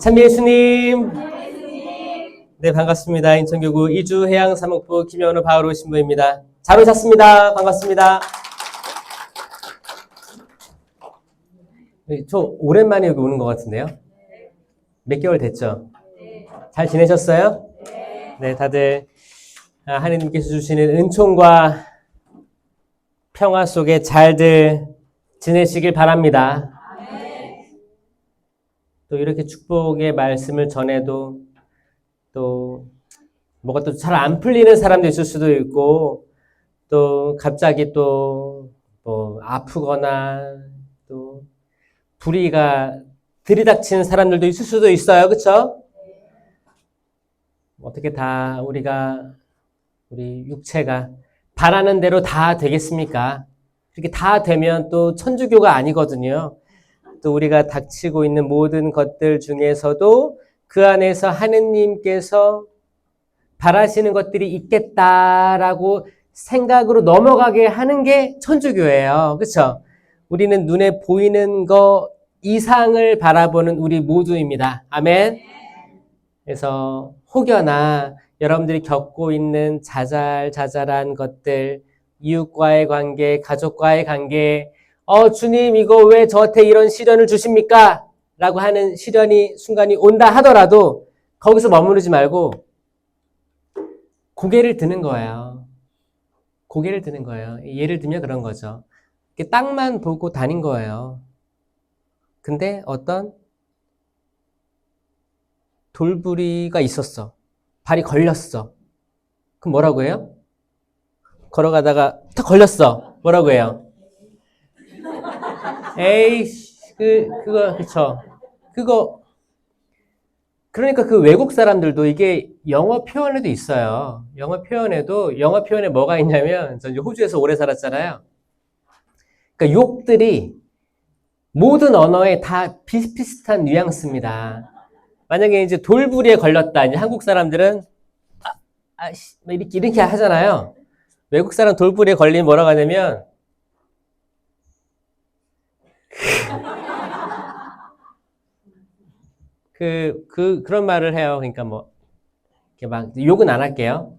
참 예수님. 네, 반갑습니다. 인천교구 이주해양사목부 김현우 바오로 신부입니다. 잘 오셨습니다. 반갑습니다. 저 오랜만에 여기 오는 것 같은데요. 몇 개월 됐죠? 잘 지내셨어요? 네, 다들 하느님께서 주시는 은총과 평화 속에 잘들 지내시길 바랍니다. 또 이렇게 축복의 말씀을 전해도 또 뭐가 또 잘 안 풀리는 사람도 있을 수도 있고, 또 갑자기 또 뭐 아프거나 또 불의가 들이닥치는 사람들도 있을 수도 있어요. 그렇죠? 어떻게 다 우리 육체가 바라는 대로 다 되겠습니까? 그렇게 다 되면 또 천주교가 아니거든요. 또 우리가 닥치고 있는 모든 것들 중에서도 그 안에서 하느님께서 바라시는 것들이 있겠다라고 생각으로 넘어가게 하는 게 천주교예요. 그렇죠? 우리는 눈에 보이는 거 이상을 바라보는 우리 모두입니다. 아멘. 그래서 혹여나 여러분들이 겪고 있는 자잘자잘한 것들, 이웃과의 관계, 가족과의 관계, 주님 이거 왜 저한테 이런 시련을 주십니까? 라고 하는 순간이 온다 하더라도 거기서 머무르지 말고 고개를 드는 거예요. 고개를 드는 거예요. 예를 들면 그런 거죠. 이렇게 땅만 보고 다닌 거예요. 근데 어떤 돌부리가 있었어. 발이 걸렸어. 그럼 뭐라고 해요? 걸어가다가 탁 걸렸어. 뭐라고 해요? 에이씨, 그쵸. 그러니까 그 외국 사람들도 이게 영어 표현에도 있어요. 영어 표현에 뭐가 있냐면, 전 호주에서 오래 살았잖아요. 그러니까 욕들이 모든 언어에 다 비슷비슷한 뉘앙스입니다. 만약에 이제 돌부리에 걸렸다. 이제 한국 사람들은, 이렇게 하잖아요. 외국 사람 돌부리에 걸리면 뭐라고 하냐면, 그런 말을 해요. 그러니까 뭐, 이렇게 막, 욕은 안 할게요.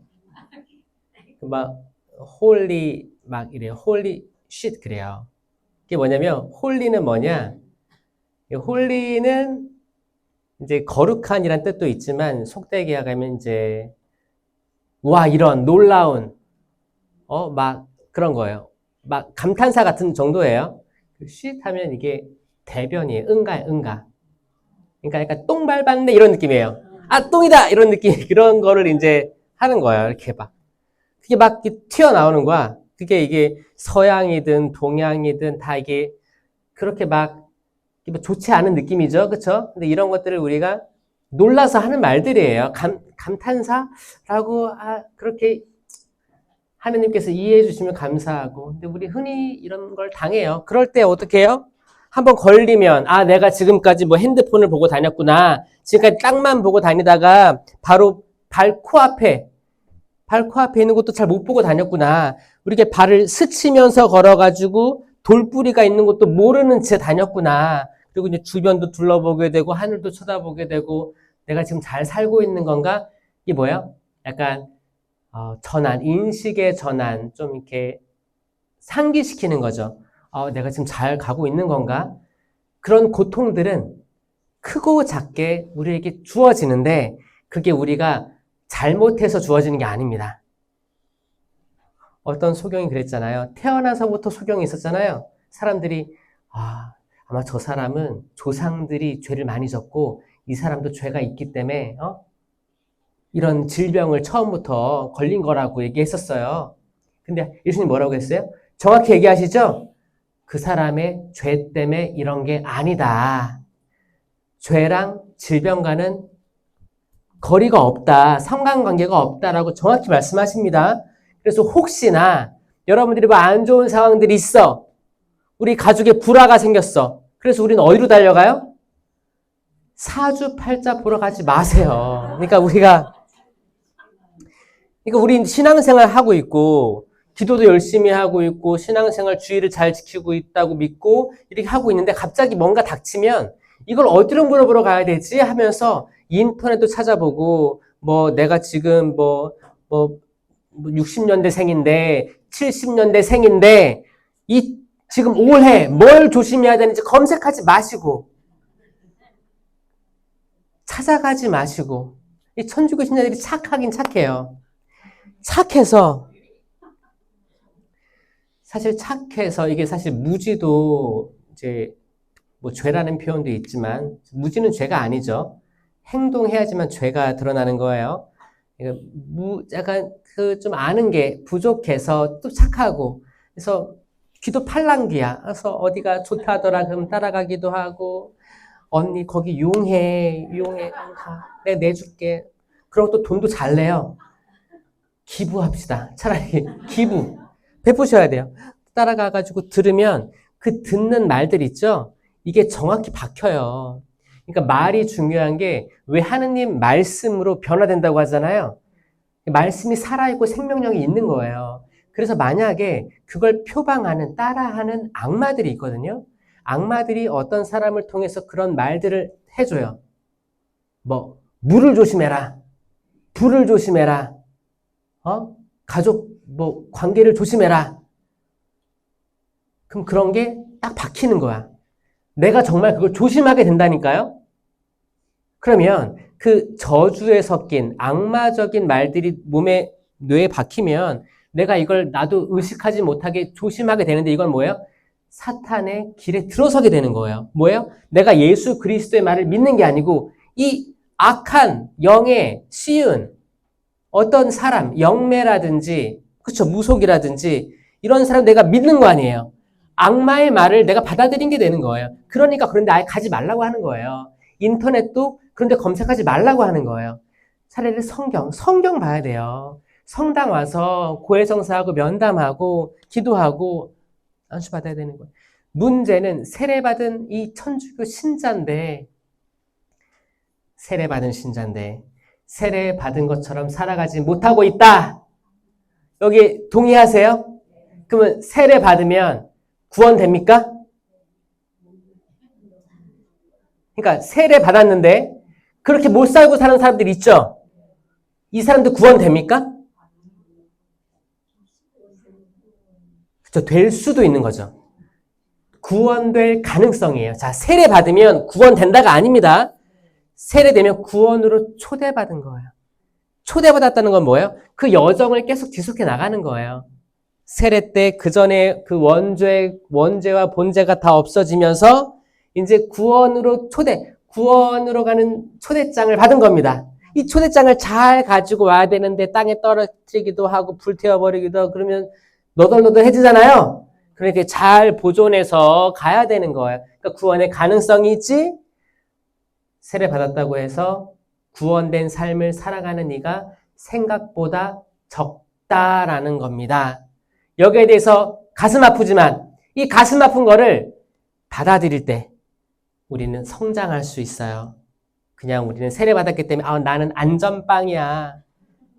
홀리, 이래요. 홀리 쉿, 그래요. 그게 뭐냐면, 홀리는 뭐냐? 홀리는 이제 거룩한이란 뜻도 있지만, 속되게 하면 이제, 와, 이런 놀라운, 그런 거예요. 감탄사 같은 정도예요. 쉿 하면 이게 대변이에요. 응가. 그러니까 약간 똥 밟았네 이런 느낌이에요. 똥이다 이런 느낌. 그런 거를 이제 하는 거예요. 이렇게 그게 튀어나오는 거야. 그게 이게 서양이든 동양이든 다 이게 그렇게 좋지 않은 느낌이죠. 그쵸? 근데 이런 것들을 우리가 놀라서 하는 말들이에요. 감탄사라고 그렇게 하느님께서 이해해 주시면 감사하고. 근데 우리 흔히 이런 걸 당해요. 그럴 때 어떻게 해요? 한번 걸리면 내가 지금까지 핸드폰을 보고 다녔구나. 지금까지 땅만 보고 다니다가 바로 발 코앞에 있는 것도 잘 못 보고 다녔구나. 우리가 발을 스치면서 걸어가지고 돌뿌리가 있는 것도 모르는 채 다녔구나. 그리고 이제 주변도 둘러보게 되고 하늘도 쳐다보게 되고 내가 지금 잘 살고 있는 건가? 이게 뭐예요? 약간 인식의 전환, 좀 이렇게 상기시키는 거죠. 내가 지금 잘 가고 있는 건가? 그런 고통들은 크고 작게 우리에게 주어지는데 그게 우리가 잘못해서 주어지는 게 아닙니다. 어떤 소경이 그랬잖아요. 태어나서부터 소경이 있었잖아요. 사람들이 아마 저 사람은 조상들이 죄를 많이 졌고 이 사람도 죄가 있기 때문에 이런 질병을 처음부터 걸린 거라고 얘기했었어요. 근데 예수님 뭐라고 했어요? 정확히 얘기하시죠? 그 사람의 죄 때문에 이런 게 아니다. 죄랑 질병과는 거리가 없다. 상관관계가 없다라고 정확히 말씀하십니다. 그래서 혹시나 여러분들이 안 좋은 상황들이 있어. 우리 가족에 불화가 생겼어. 그래서 우리는 어디로 달려가요? 사주팔자 보러 가지 마세요. 그러니까 우리 신앙생활 하고 있고 기도도 열심히 하고 있고 신앙생활 주의를 잘 지키고 있다고 믿고 이렇게 하고 있는데 갑자기 뭔가 닥치면 이걸 어디로 물어보러 가야 되지? 하면서 인터넷도 찾아보고, 뭐, 내가 지금 뭐 60년대 생인데, 70년대 생인데, 지금 올해 뭘 조심해야 되는지 검색하지 마시고, 찾아가지 마시고, 이 천주교 신자들이 착하긴 착해요. 착해서, 이게 사실 무지도 이제 뭐 죄라는 표현도 있지만, 무지는 죄가 아니죠. 행동해야지만 죄가 드러나는 거예요. 약간 좀 아는 게 부족해서 또 착하고, 그래서 기도 팔랑귀야. 그래서 어디가 좋다더라 그럼 따라가기도 하고, 언니 거기 이용해 가. 내가 내줄게. 그리고 또 돈도 잘 내요. 기부합시다. 차라리 기부 베푸셔야 돼요. 따라가가지고 들으면 그 듣는 말들 있죠. 이게 정확히 박혀요. 그러니까 말이 중요한 게 왜 하느님 말씀으로 변화된다고 하잖아요. 말씀이 살아있고 생명력이 있는 거예요. 그래서 만약에 그걸 표방하는, 따라하는 악마들이 있거든요. 악마들이 어떤 사람을 통해서 그런 말들을 해줘요. 뭐, 물을 조심해라. 불을 조심해라. 가족, 관계를 조심해라. 그럼 그런 게 딱 박히는 거야. 내가 정말 그걸 조심하게 된다니까요? 그러면 그 저주에 섞인 악마적인 말들이 뇌에 박히면 내가 이걸 나도 의식하지 못하게 조심하게 되는데 이건 뭐예요? 사탄의 길에 들어서게 되는 거예요. 뭐예요? 내가 예수 그리스도의 말을 믿는 게 아니고 이 악한 영에 씌운 어떤 사람, 영매라든지, 그쵸, 무속이라든지 이런 사람 내가 믿는 거 아니에요. 악마의 말을 내가 받아들인 게 되는 거예요. 그러니까 그런데 아예 가지 말라고 하는 거예요. 인터넷도 그런데 검색하지 말라고 하는 거예요. 차라리 성경 봐야 돼요. 성당 와서 고해성사하고 면담하고 기도하고 안수받아야 되는 거예요. 문제는 세례받은 이 천주교 신자인데 세례받은 것처럼 살아가지 못하고 있다. 여기 동의하세요? 그러면 세례받으면 구원됩니까? 그러니까 세례받았는데 그렇게 못 살고 사는 사람들 있죠? 이 사람들 구원됩니까? 그렇죠. 될 수도 있는 거죠. 구원될 가능성이에요. 자, 세례받으면 구원된다가 아닙니다. 세례되면 구원으로 초대받은 거예요. 초대받았다는 건 뭐예요? 그 여정을 계속 지속해 나가는 거예요. 세례 때 그 전에 그 원죄와 본죄가 다 없어지면서 이제 구원으로 가는 초대장을 받은 겁니다. 이 초대장을 잘 가지고 와야 되는데 땅에 떨어뜨리기도 하고 불태워버리기도 하고 그러면 너덜너덜해지잖아요. 그렇게 잘 보존해서 가야 되는 거예요. 그러니까 구원의 가능성이 있지. 세례 받았다고 해서 구원된 삶을 살아가는 이가 생각보다 적다라는 겁니다. 여기에 대해서 가슴 아프지만 이 가슴 아픈 거를 받아들일 때 우리는 성장할 수 있어요. 그냥 우리는 세례 받았기 때문에 나는 안전빵이야.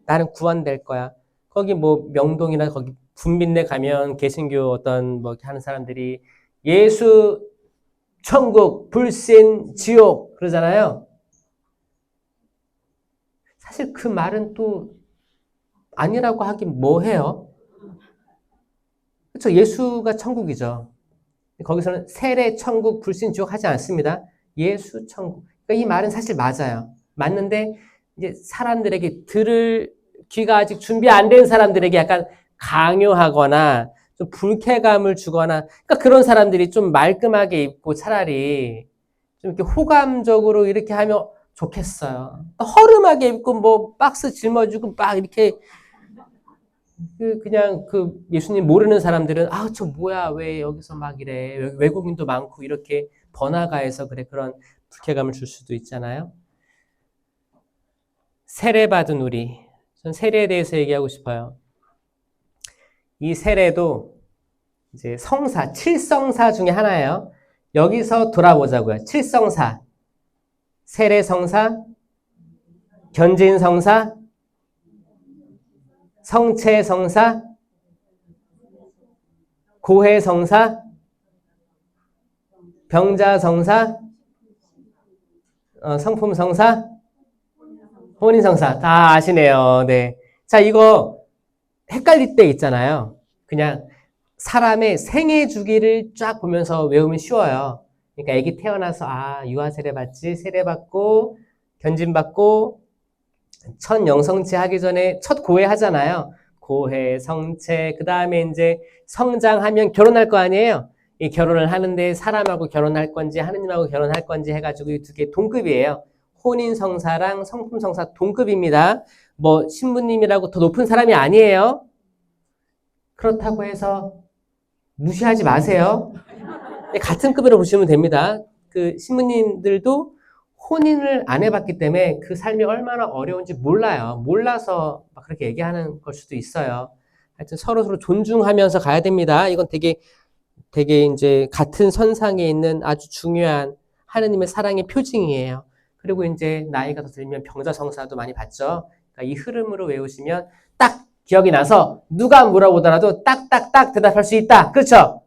나는 구원될 거야. 거기 명동이나 거기 분민내 가면 개신교 어떤 하는 사람들이 예수 천국, 불신, 지옥 그러잖아요. 사실 그 말은 또 아니라고 하긴 뭐해요. 그렇죠. 예수가 천국이죠. 거기서는 세례, 천국, 불신, 지옥 하지 않습니다. 예수, 천국. 그러니까 이 말은 사실 맞아요. 맞는데 이제 사람들에게 들을 귀가 아직 준비 안 된 사람들에게 약간 강요하거나 좀 불쾌감을 주거나 그러니까 그런 사람들이 좀 말끔하게 입고 차라리 좀 이렇게 호감적으로 이렇게 하면 좋겠어요. 허름하게 입고 박스 짊어지고 막 이렇게 그냥 예수님 모르는 사람들은 저 뭐야 왜 여기서 막 이래 외국인도 많고 이렇게 번화가에서 그런 불쾌감을 줄 수도 있잖아요. 세례받은 우리 전 세례에 대해서 얘기하고 싶어요. 이 세례도 이제 성사, 칠성사 중에 하나예요. 여기서 돌아보자고요. 칠성사, 세례성사, 견진성사, 성체성사, 고해성사, 병자성사, 성품성사, 혼인성사. 다 아시네요. 네. 자, 이거 헷갈릴 때 있잖아요. 그냥 사람의 생애 주기를 쫙 보면서 외우면 쉬워요. 그러니까 아기 태어나서 유아 세례 받지, 세례 받고 견진 받고 첫 영성체 하기 전에 첫 고해 하잖아요. 고해, 성체, 그 다음에 이제 성장하면 결혼할 거 아니에요. 이 결혼을 하는데 사람하고 결혼할 건지 하느님하고 결혼할 건지 해가지고 이 두 개 동급이에요. 혼인성사랑 성품성사 동급입니다. 뭐 신부님이라고 더 높은 사람이 아니에요. 그렇다고 해서 무시하지 마세요. 같은 급으로 보시면 됩니다. 그 신부님들도 혼인을 안 해봤기 때문에 그 삶이 얼마나 어려운지 몰라요. 몰라서 막 그렇게 얘기하는 걸 수도 있어요. 하여튼 서로 존중하면서 가야 됩니다. 이건 되게 이제 같은 선상에 있는 아주 중요한 하느님의 사랑의 표징이에요. 그리고 이제 나이가 더 들면 병자성사도 많이 받죠. 그러니까 이 흐름으로 외우시면 딱 기억이 나서 누가 물어보더라도 딱딱딱 대답할 수 있다. 그렇죠?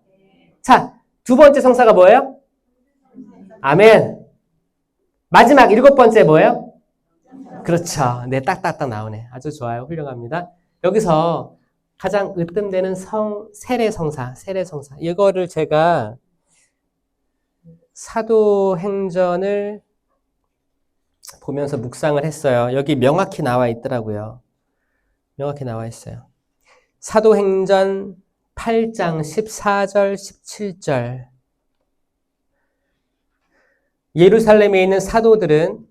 자, 두 번째 성사가 뭐예요? 아멘. 마지막 7번째 뭐예요? 그렇죠. 네, 딱딱딱 나오네. 아주 좋아요. 훌륭합니다. 여기서 가장 으뜸되는 세례성사. 이거를 제가 사도행전을 보면서 묵상을 했어요. 여기 명확히 나와 있더라고요. 명확히 나와 있어요. 사도행전 8장 14절, 17절. 예루살렘에 있는 사도들은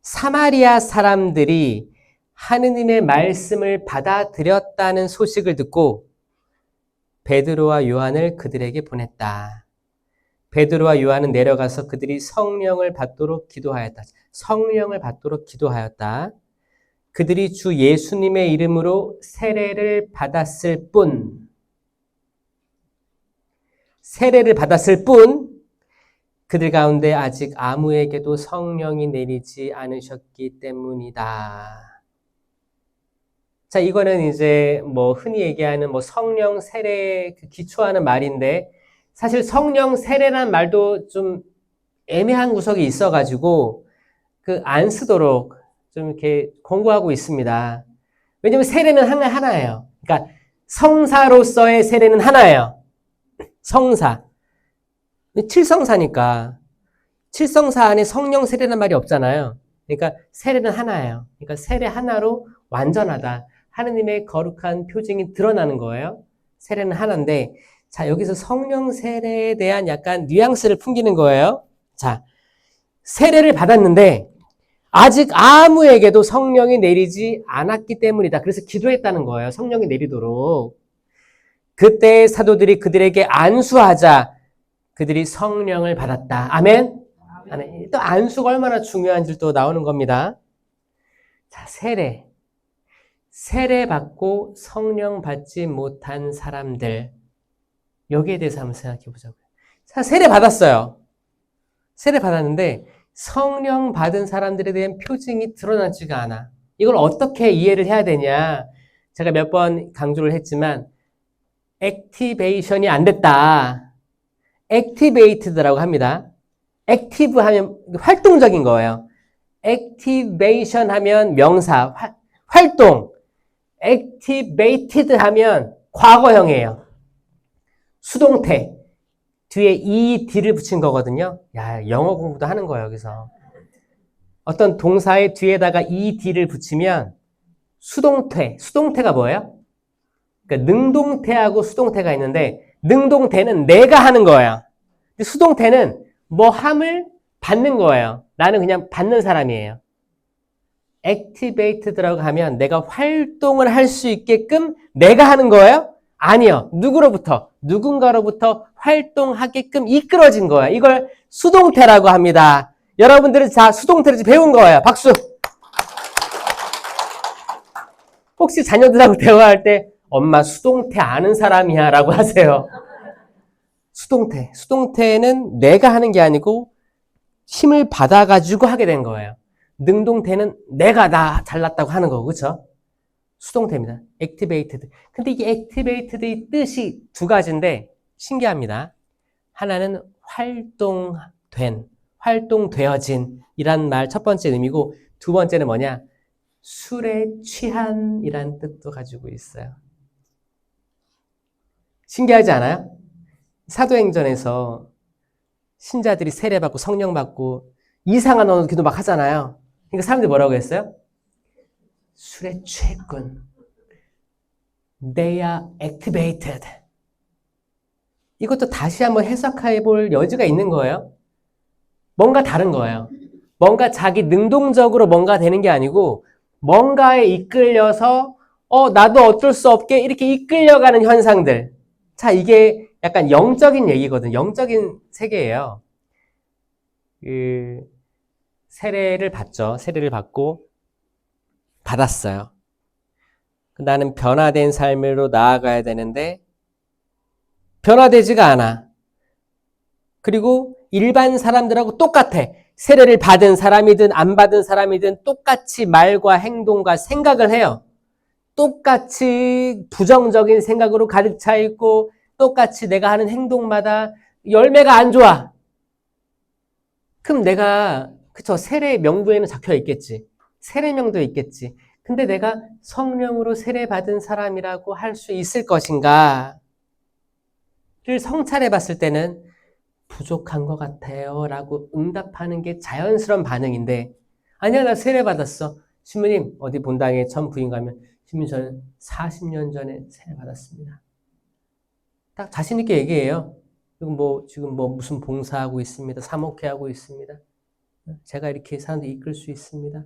사마리아 사람들이 하느님의 말씀을 받아들였다는 소식을 듣고 베드로와 요한을 그들에게 보냈다. 베드로와 요한은 내려가서 그들이 성령을 받도록 기도하였다. 성령을 받도록 기도하였다. 그들이 주 예수님의 이름으로 세례를 받았을 뿐, 그들 가운데 아직 아무에게도 성령이 내리지 않으셨기 때문이다. 자, 이거는 이제 뭐 흔히 얘기하는 뭐 성령 세례에 기초하는 말인데, 사실 성령 세례란 말도 좀 애매한 구석이 있어가지고 안 쓰도록 좀 이렇게 권고하고 있습니다. 왜냐면 세례는 하나예요. 그러니까 성사로서의 세례는 하나예요. 성사. 칠성사니까. 칠성사 안에 성령 세례란 말이 없잖아요. 그러니까 세례는 하나예요. 그러니까 세례 하나로 완전하다. 하느님의 거룩한 표징이 드러나는 거예요. 세례는 하나인데, 자, 여기서 성령 세례에 대한 약간 뉘앙스를 풍기는 거예요. 자, 세례를 받았는데 아직 아무에게도 성령이 내리지 않았기 때문이다. 그래서 기도했다는 거예요. 성령이 내리도록. 그때 사도들이 그들에게 안수하자 그들이 성령을 받았다. 아멘? 아멘. 또 안수가 얼마나 중요한지 또 나오는 겁니다. 자, 세례 받고 성령 받지 못한 사람들, 여기에 대해서 한번 생각해 보자고요. 자, 세례 받았어요. 세례 받았는데 성령 받은 사람들에 대한 표징이 드러나지가 않아. 이걸 어떻게 이해를 해야 되냐? 제가 몇 번 강조를 했지만 액티베이션이 안 됐다. 액티베이트드라고 합니다. 액티브 하면 활동적인 거예요. 액티베이션 하면 명사, 활동. 액티베이티드 하면 과거형이에요. 수동태. 뒤에 ed를 붙인 거거든요. 야, 영어 공부도 하는 거예요, 여기서. 어떤 동사의 뒤에다가 ed를 붙이면 수동태가 뭐예요? 그러니까 능동태하고 수동태가 있는데 능동태는 내가 하는 거예요. 근데 수동태는 뭐 함을 받는 거예요. 나는 그냥 받는 사람이에요. activated라고 하면 내가 활동을 할 수 있게끔 내가 하는 거예요? 아니요. 누군가로부터 활동하게끔 이끌어진 거예요. 이걸 수동태라고 합니다. 여러분들은 자, 수동태를 배운 거예요. 박수! 혹시 자녀들하고 대화할 때 엄마 수동태 아는 사람이야 라고 하세요. 수동태는 내가 하는 게 아니고 힘을 받아가지고 하게 된 거예요. 능동태는 내가 나 잘났다고 하는 거고, 그렇죠? 수동태입니다. activated. 근데 이게 activated의 뜻이 두 가지인데 신기합니다. 하나는 활동되어진 이란 말 첫 번째 의미고 두 번째는 뭐냐? 술에 취한 이란 뜻도 가지고 있어요. 신기하지 않아요? 사도행전에서 신자들이 세례받고 성령 받고 이상한 언어 기도 막 하잖아요. 그러니까 사람들이 뭐라고 했어요? 술에 취했군. They are activated. 이것도 다시 한번 해석해 볼 여지가 있는 거예요. 뭔가 다른 거예요. 뭔가 자기 능동적으로 뭔가 되는 게 아니고 뭔가에 이끌려서 나도 어쩔 수 없게 이렇게 이끌려가는 현상들. 자, 이게 약간 영적인 얘기거든. 영적인 세계예요. 세례를 받죠. 세례를 받고 받았어요. 나는 변화된 삶으로 나아가야 되는데 변화되지가 않아. 그리고 일반 사람들하고 똑같아. 세례를 받은 사람이든 안 받은 사람이든 똑같이 말과 행동과 생각을 해요. 똑같이 부정적인 생각으로 가득 차 있고 똑같이 내가 하는 행동마다 열매가 안 좋아. 그럼 내가 그쵸 세례 명부에는 적혀 있겠지. 세례명도 있겠지. 근데 내가 성령으로 세례받은 사람이라고 할 수 있을 것인가를 성찰해 봤을 때는 부족한 것 같아요 라고 응답하는 게 자연스러운 반응인데 아니야 나 세례받았어. 신부님 어디 본당에 처음 부인 가면 신부님 저는 40년 전에 세례받았습니다. 딱 자신 있게 얘기해요. 지금 무슨 봉사하고 있습니다. 사목회하고 있습니다. 제가 이렇게 사람들 이끌 수 있습니다.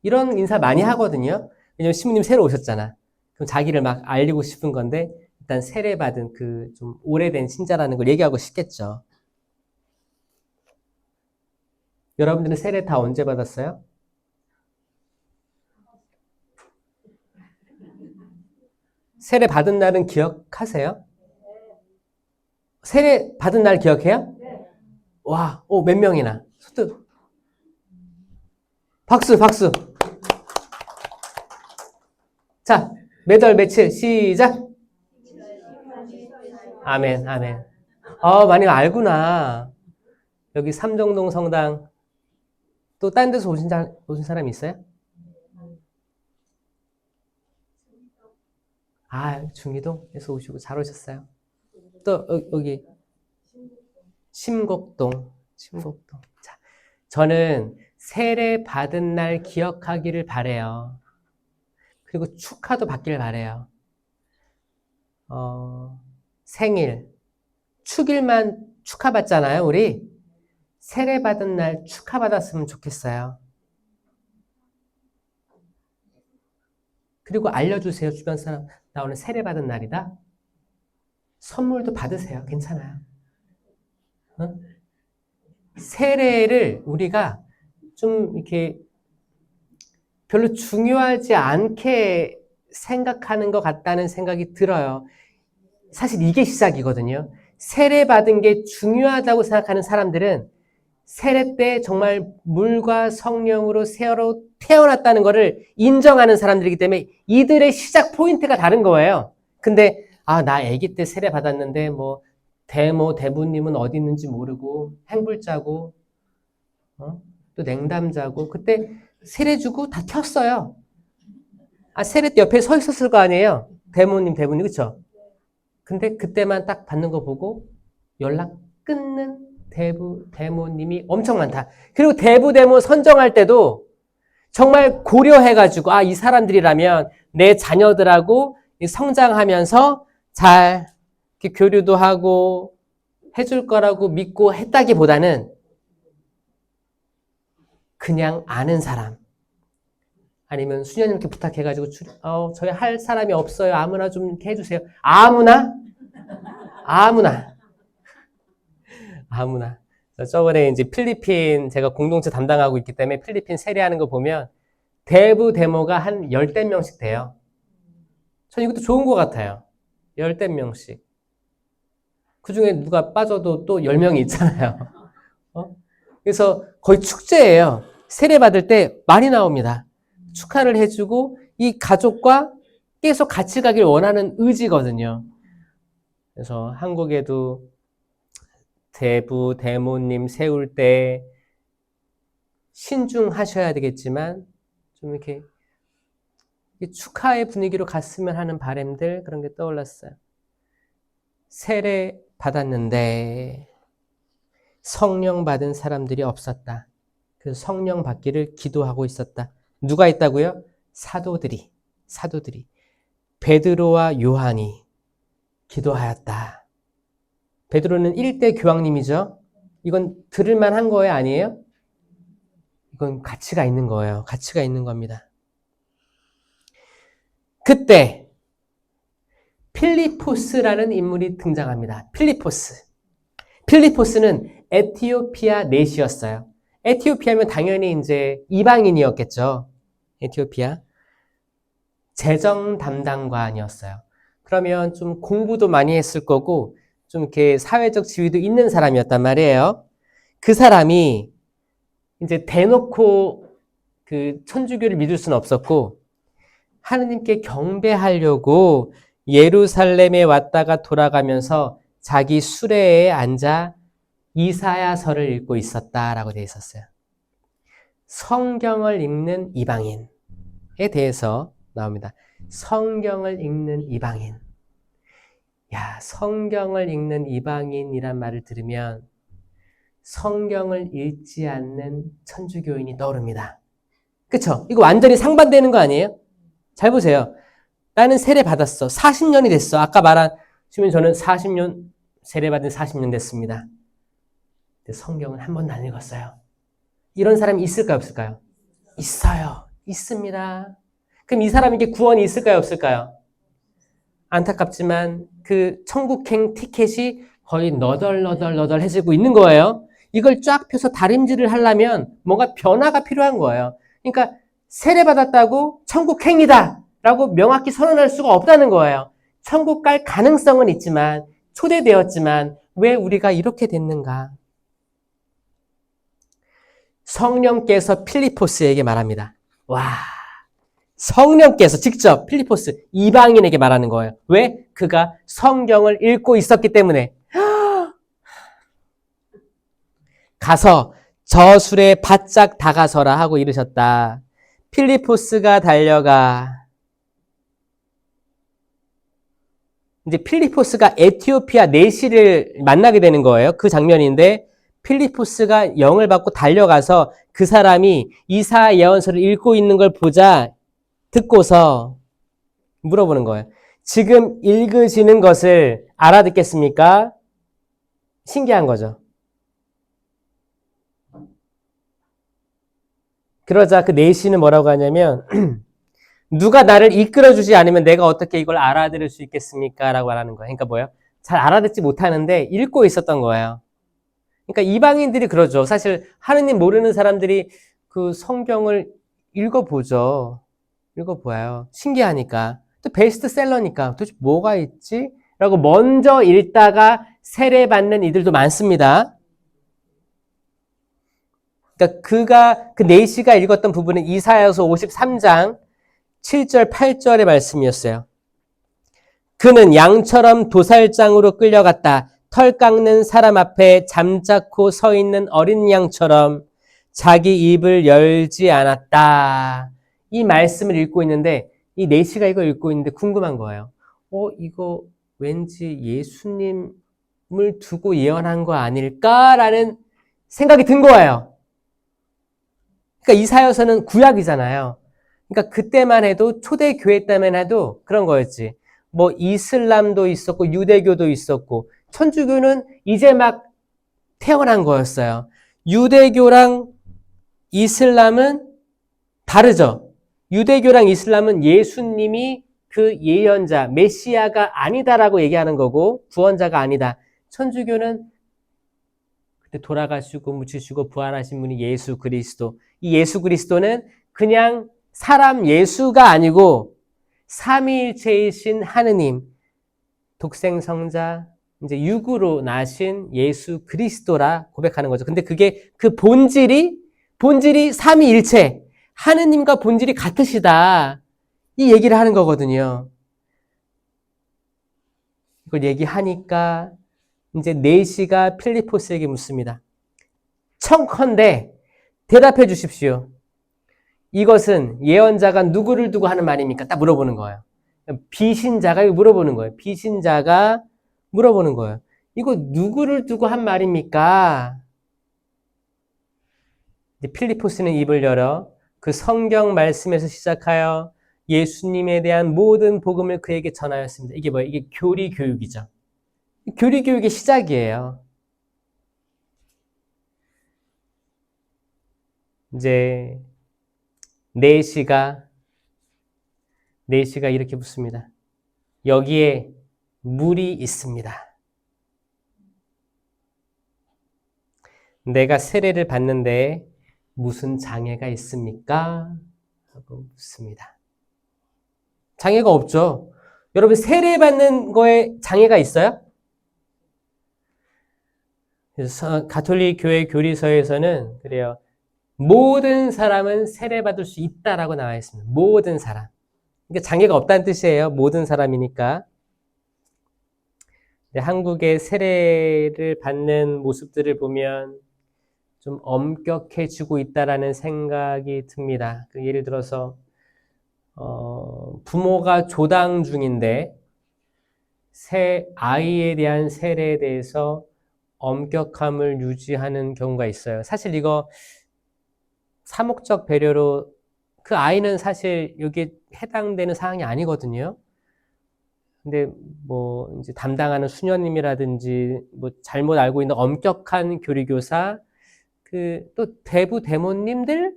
이런 인사 많이 하거든요. 왜냐면 신부님 새로 오셨잖아. 그럼 자기를 막 알리고 싶은 건데 일단 세례받은 그 좀 오래된 신자라는 걸 얘기하고 싶겠죠. 여러분들은 세례 다 언제 받았어요? 세례 받은 날은 기억하세요? 세례 받은 날 기억해요? 와, 몇 명이나? 소득. 박수, 박수. 자, 몇 월 며칠 시작. 아멘, 아멘. 많이 알구나. 여기 삼정동 성당 또 딴 데서 오신 사람이 있어요? 중이동에서 오시고 잘 오셨어요. 또 여기 심곡동. 자, 저는 세례 받은 날 기억하기를 바래요. 그리고 축하도 받길 바래요. 생일, 축일만 축하받잖아요, 우리. 세례 받은 날 축하받았으면 좋겠어요. 그리고 알려주세요, 주변 사람. 나 오늘 세례 받은 날이다. 선물도 받으세요. 괜찮아요. 세례를 우리가 좀 이렇게 별로 중요하지 않게 생각하는 것 같다는 생각이 들어요. 사실 이게 시작이거든요. 세례 받은 게 중요하다고 생각하는 사람들은 세례 때 정말 물과 성령으로 새로 태어났다는 것을 인정하는 사람들이기 때문에 이들의 시작 포인트가 다른 거예요. 근데 나 아기 때 세례 받았는데 대부님은 어디 있는지 모르고 행불자고 또 냉담자고 그때 세례 주고 다 켰어요. 세례 때 옆에 서 있었을 거 아니에요. 대모님 그쵸? 근데 그때만 딱 받는 거 보고 연락 끊는 대모님이 엄청 많다. 그리고 대모 선정할 때도 정말 고려해가지고 이 사람들이라면 내 자녀들하고 성장하면서 잘 이렇게 교류도 하고 해줄 거라고 믿고 했다기보다는 그냥 아는 사람 아니면 수녀님께 부탁해가지고 저희 할 사람이 없어요. 아무나 좀 이렇게 해주세요. 아무나. 저번에 이제 필리핀 제가 공동체 담당하고 있기 때문에 필리핀 세례하는 거 보면 대모가 한 10명씩 돼요. 전 이것도 좋은 것 같아요. 10명씩. 그 중에 누가 빠져도 또 10명이 있잖아요. 그래서 거의 축제예요. 세례 받을 때 많이 나옵니다. 축하를 해주고 이 가족과 계속 같이 가길 원하는 의지거든요. 그래서 한국에도 대모님 세울 때 신중하셔야 되겠지만 좀 이렇게 축하의 분위기로 갔으면 하는 바람들 그런 게 떠올랐어요. 세례 받았는데 성령 받은 사람들이 없었다. 그래서 성령 받기를 기도하고 있었다. 누가 있다고요? 사도들이. 베드로와 요한이 기도하였다. 베드로는 1대 교황님이죠. 이건 들을 만한 거예요, 아니에요? 이건 가치가 있는 거예요. 가치가 있는 겁니다. 그때 필리포스라는 인물이 등장합니다. 필리포스는 에티오피아 내시였어요. 에티오피아면 당연히 이제 이방인이었겠죠. 에티오피아. 재정 담당관이었어요. 그러면 좀 공부도 많이 했을 거고, 좀 이렇게 사회적 지위도 있는 사람이었단 말이에요. 그 사람이 이제 대놓고 그 천주교를 믿을 수는 없었고, 하느님께 경배하려고 예루살렘에 왔다가 돌아가면서 자기 수레에 앉아 이사야서를 읽고 있었다라고 되어 있었어요. 성경을 읽는 이방인에 대해서 나옵니다. 성경을 읽는 이방인. 야, 성경을 읽는 이방인이란 말을 들으면 성경을 읽지 않는 천주교인이 떠오릅니다. 그쵸? 이거 완전히 상반되는 거 아니에요? 잘 보세요. 나는 세례 받았어. 40년이 됐어. 아까 말하시면 저는 40년, 세례 받은 40년 됐습니다. 근데 성경은 한 번도 안 읽었어요. 이런 사람이 있을까요, 없을까요? 있어요. 있습니다. 그럼 이 사람에게 구원이 있을까요, 없을까요? 안타깝지만 그 천국행 티켓이 거의 너덜너덜해지고 있는 거예요. 이걸 쫙 펴서 다림질을 하려면 뭔가 변화가 필요한 거예요. 그러니까 세례받았다고 천국행이다 라고 명확히 선언할 수가 없다는 거예요. 천국 갈 가능성은 있지만, 초대되었지만 왜 우리가 이렇게 됐는가? 성령께서 필리포스에게 말합니다. 와, 성령께서 직접 필리포스 이방인에게 말하는 거예요. 왜? 그가 성경을 읽고 있었기 때문에. 가서 저술에 바짝 다가서라 하고 이르셨다. 필리포스가 달려가. 이제 필리포스가 에티오피아 내시를 만나게 되는 거예요. 그 장면인데 필리포스가 영을 받고 달려가서 그 사람이 이사야 예언서를 읽고 있는 걸 보자 듣고서 물어보는 거예요. 지금 읽으시는 것을 알아듣겠습니까? 신기한 거죠. 그러자 그 내시는 뭐라고 하냐면 누가 나를 이끌어주지 않으면 내가 어떻게 이걸 알아들을 수 있겠습니까? 라고 말하는 거예요. 그러니까 뭐예요? 잘 알아듣지 못하는데 읽고 있었던 거예요. 그러니까 이방인들이 그러죠. 사실 하느님 모르는 사람들이 그 성경을 읽어보죠. 읽어보아요. 신기하니까. 또 베스트셀러니까 도대체 뭐가 있지? 라고 먼저 읽다가 세례받는 이들도 많습니다. 그러니까 그 내시가 읽었던 부분은 이사야서 53장 7절, 8절의 말씀이었어요. 그는 양처럼 도살장으로 끌려갔다. 털 깎는 사람 앞에 잠자코 서 있는 어린 양처럼 자기 입을 열지 않았다. 이 말씀을 읽고 있는데 이 내시가 이걸 읽고 있는데 궁금한 거예요. 이거 왠지 예수님을 두고 예언한 거 아닐까라는 생각이 든 거예요. 그러니까 이사야서는 구약이잖아요. 그러니까 그때만 해도 초대교회 때만 해도 그런 거였지. 뭐 이슬람도 있었고 유대교도 있었고 천주교는 이제 막 태어난 거였어요. 유대교랑 이슬람은 다르죠. 유대교랑 이슬람은 예수님이 그 예언자, 메시아가 아니다라고 얘기하는 거고 구원자가 아니다. 천주교는 그때 돌아가시고 묻히시고 부활하신 분이 예수 그리스도. 이 예수 그리스도는 그냥 사람 예수가 아니고 삼위일체이신 하느님, 독생성자, 이제 육으로 나신 예수 그리스도라 고백하는 거죠. 근데 그게 그 본질이 삼위일체, 하느님과 본질이 같으시다. 이 얘기를 하는 거거든요. 이걸 얘기하니까 이제 내시가 필리포스에게 묻습니다. 청컨대 대답해 주십시오. 이것은 예언자가 누구를 두고 하는 말입니까? 딱 물어보는 거예요. 비신자가 물어보는 거예요. 비신자가 물어보는 거예요. 이거 누구를 두고 한 말입니까? 필리포스는 입을 열어 그 성경 말씀에서 시작하여 예수님에 대한 모든 복음을 그에게 전하였습니다. 이게 뭐예요? 이게 교리 교육이죠. 교리 교육의 시작이에요. 이제 4시가 이렇게 묻습니다. 여기에 물이 있습니다. 내가 세례를 받는데 무슨 장애가 있습니까? 하고 묻습니다. 장애가 없죠. 여러분 세례 받는 거에 장애가 있어요? 그래서 가톨릭 교회 교리서에서는 그래요. 모든 사람은 세례 받을 수 있다라고 나와 있습니다. 모든 사람. 그러니까 장애가 없다는 뜻이에요. 모든 사람이니까. 한국의 세례를 받는 모습들을 보면 좀 엄격해지고 있다라는 생각이 듭니다. 예를 들어서 부모가 조당 중인데 새 아이에 대한 세례에 대해서 엄격함을 유지하는 경우가 있어요. 사실 이거 사목적 배려로 그 아이는 사실 여기에 해당되는 사항이 아니거든요. 근데 뭐 이제 담당하는 수녀님이라든지 뭐 잘못 알고 있는 엄격한 교리교사 또 대부 대모님들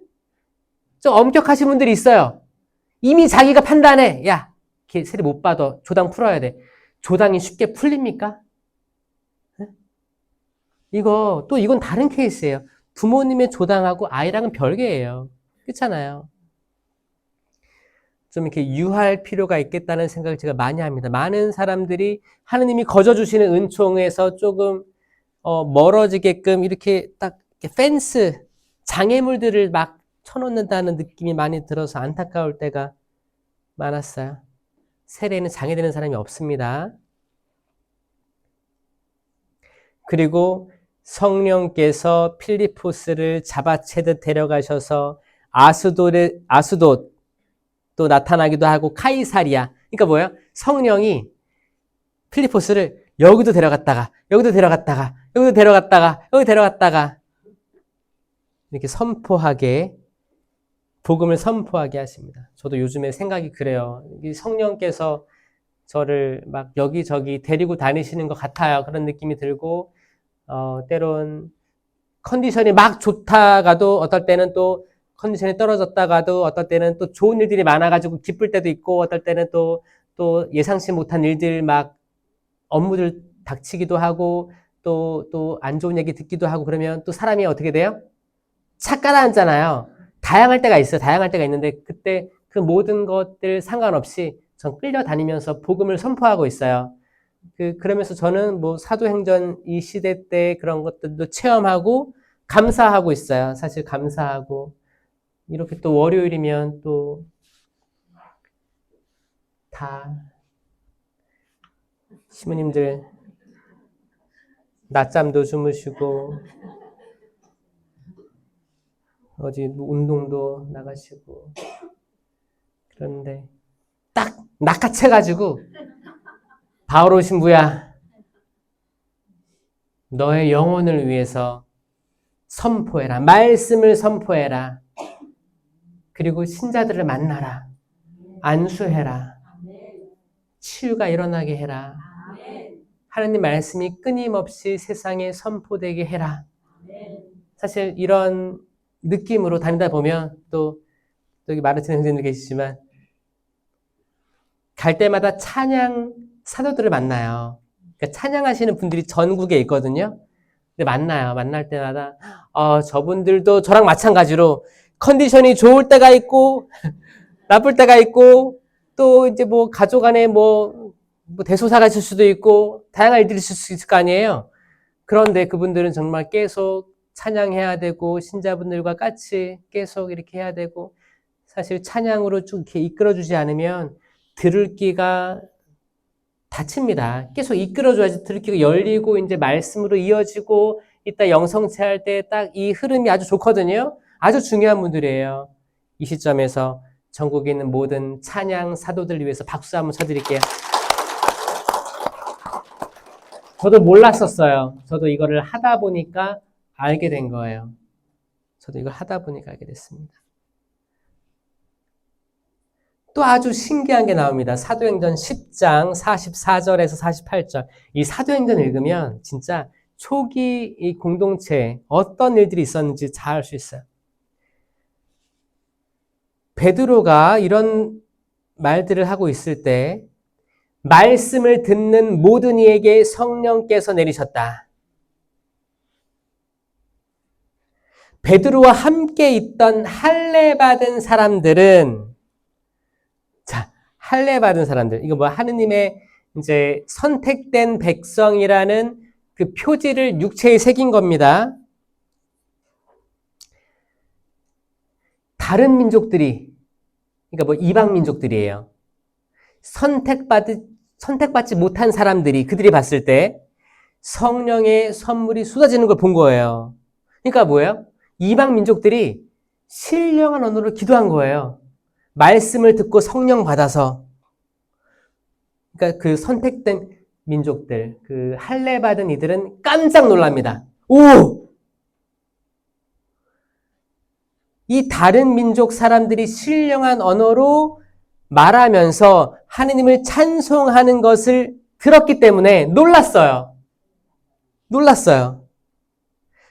좀 엄격하신 분들이 있어요. 이미 자기가 판단해. 야, 걔 세례 못 받아. 조당 풀어야 돼. 조당이 쉽게 풀립니까? 이건 다른 케이스예요. 부모님의 조당하고 아이랑은 별개예요. 그렇잖아요. 좀 이렇게 유할 필요가 있겠다는 생각을 제가 많이 합니다. 많은 사람들이 하느님이 거저주시는 은총에서 조금 멀어지게끔 이렇게 딱 펜스, 장애물들을 막 쳐놓는다는 느낌이 많이 들어서 안타까울 때가 많았어요. 세례는 장애되는 사람이 없습니다. 그리고 성령께서 필리포스를 잡아채듯 데려가셔서 아수돗 또 나타나기도 하고 카이사리아. 그러니까 뭐예요? 성령이 필리포스를 여기도 데려갔다가 여기도 데려갔다가 여기도 데려갔다가 여기 데려갔다가 이렇게 복음을 선포하게 하십니다. 저도 요즘에 생각이 그래요. 성령께서 저를 막 여기저기 데리고 다니시는 것 같아요. 그런 느낌이 들고 때론 컨디션이 막 좋다가도 어떨 때는 또 컨디션이 떨어졌다가도 어떨 때는 또 좋은 일들이 많아가지고 기쁠 때도 있고 어떨 때는 또 예상치 못한 일들 막 업무들 닥치기도 하고 또 안 좋은 얘기 듣기도 하고 그러면 또 사람이 어떻게 돼요? 착 가라앉잖아요. 다양할 때가 있어요. 다양할 때가 있는데 그때 그 모든 것들 상관없이 전 끌려다니면서 복음을 선포하고 있어요. 그러면서 저는 뭐 사도행전 이 시대 때 그런 것들도 체험하고 감사하고 있어요. 사실 감사하고 이렇게 또 월요일이면 또 다 시모님들 낮잠도 주무시고 어디 운동도 나가시고 그런데 딱 낚아채가지고 바오로 신부야 너의 영혼을 위해서 선포해라. 말씀을 선포해라. 그리고 신자들을 만나라. 안수해라. 치유가 일어나게 해라. 하나님 말씀이 끊임없이 세상에 선포되게 해라. 사실 이런 느낌으로 다니다 보면 또 여기 마르틴 형제님도 계시지만 갈 때마다 찬양 사도들을 만나요. 그러니까 찬양하시는 분들이 전국에 있거든요. 근데 만날 때마다 저분들도 저랑 마찬가지로 컨디션이 좋을 때가 있고 나쁠 때가 있고 또 이제 뭐 가족 안에 뭐 대소사가 있을 수도 있고 다양한 일들이 있을 수 있을 거 아니에요. 그런데 그분들은 정말 계속 찬양해야 되고 신자분들과 같이 계속 이렇게 해야 되고 사실 찬양으로 쭉 이렇게 이끌어주지 않으면 들을 귀가 닫힙니다. 계속 이끌어줘야지 들을 귀가 열리고 이제 말씀으로 이어지고 이따 영성체 할 때 딱 이 흐름이 아주 좋거든요. 아주 중요한 분들이에요. 이 시점에서 전국에 있는 모든 찬양 사도들 위해서 박수 한번 쳐드릴게요. 저도 몰랐었어요. 저도 이거를 하다 보니까 알게 된 거예요. 저도 이걸 하다 보니까 알게 됐습니다. 또 아주 신기한 게 나옵니다. 사도행전 10장 44절에서 48절. 이 사도행전 읽으면 진짜 초기 이 공동체에 어떤 일들이 있었는지 잘 알 수 있어요. 베드로가 이런 말들을 하고 있을 때 말씀을 듣는 모든 이에게 성령께서 내리셨다. 베드로와 함께 있던 할례 받은 사람들은 할례 받은 사람들, 이거 뭐 하느님의 이제 선택된 백성이라는 그 표지를 육체에 새긴 겁니다. 다른 민족들이, 그러니까 뭐 이방 민족들이에요. 선택받지 못한 사람들이, 그들이 봤을 때 성령의 선물이 쏟아지는 걸 본 거예요. 그러니까 뭐예요? 이방 민족들이 신령한 언어로 기도한 거예요. 말씀을 듣고 성령 받아서. 그러니까 그 선택된 민족들, 그 할례 받은 이들은 깜짝 놀랍니다. 오! 이 다른 민족 사람들이 신령한 언어로 말하면서 하느님을 찬송하는 것을 들었기 때문에 놀랐어요. 놀랐어요.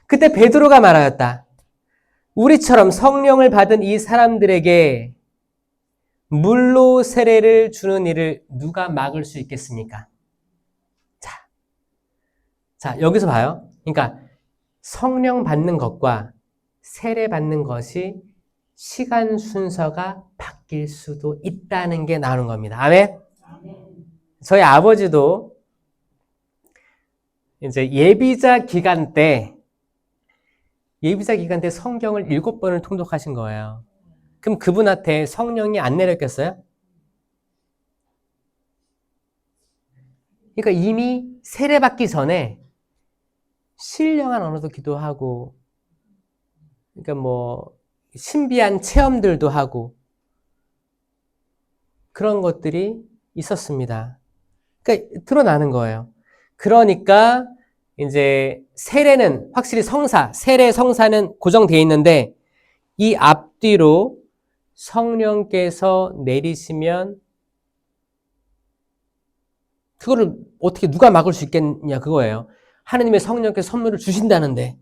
그때 베드로가 말하였다. 우리처럼 성령을 받은 이 사람들에게 물로 세례를 주는 일을 누가 막을 수 있겠습니까? 자, 여기서 봐요. 그러니까 성령 받는 것과 세례 받는 것이 시간 순서가 바뀔 수도 있다는 게 나오는 겁니다. 아멘? 저희 아버지도 이제 예비자 기간 때 성경을 7번을 통독하신 거예요. 그럼 그분한테 성령이 안 내렸겠어요? 그러니까 이미 세례받기 전에 신령한 언어도 기도하고, 그러니까 뭐 신비한 체험들도 하고 그런 것들이 있었습니다. 그러니까 드러나는 거예요. 그러니까 이제 세례는 확실히 세례 성사는 고정되어 있는데 이 앞뒤로 성령께서 내리시면 그거를 어떻게 누가 막을 수 있겠냐 그거예요. 하느님의 성령께서 선물을 주신다는데.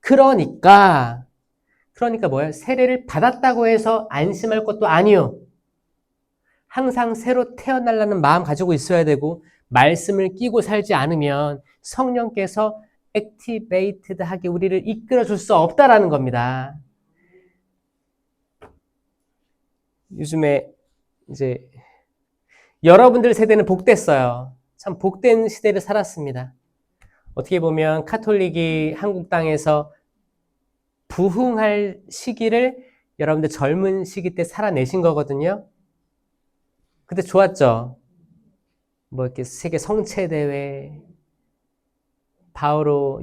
그러니까 뭐예요? 세례를 받았다고 해서 안심할 것도 아니요. 항상 새로 태어나려는 마음 가지고 있어야 되고 말씀을 끼고 살지 않으면 성령께서 액티베이트드하게 우리를 이끌어 줄 수 없다라는 겁니다. 요즘에 이제 여러분들 세대는 복됐어요. 참 복된 시대를 살았습니다. 어떻게 보면 카톨릭이 한국 땅에서 부흥할 시기를 여러분들 젊은 시기 때 살아내신 거거든요. 그때 좋았죠. 뭐 이렇게 세계 성체대회,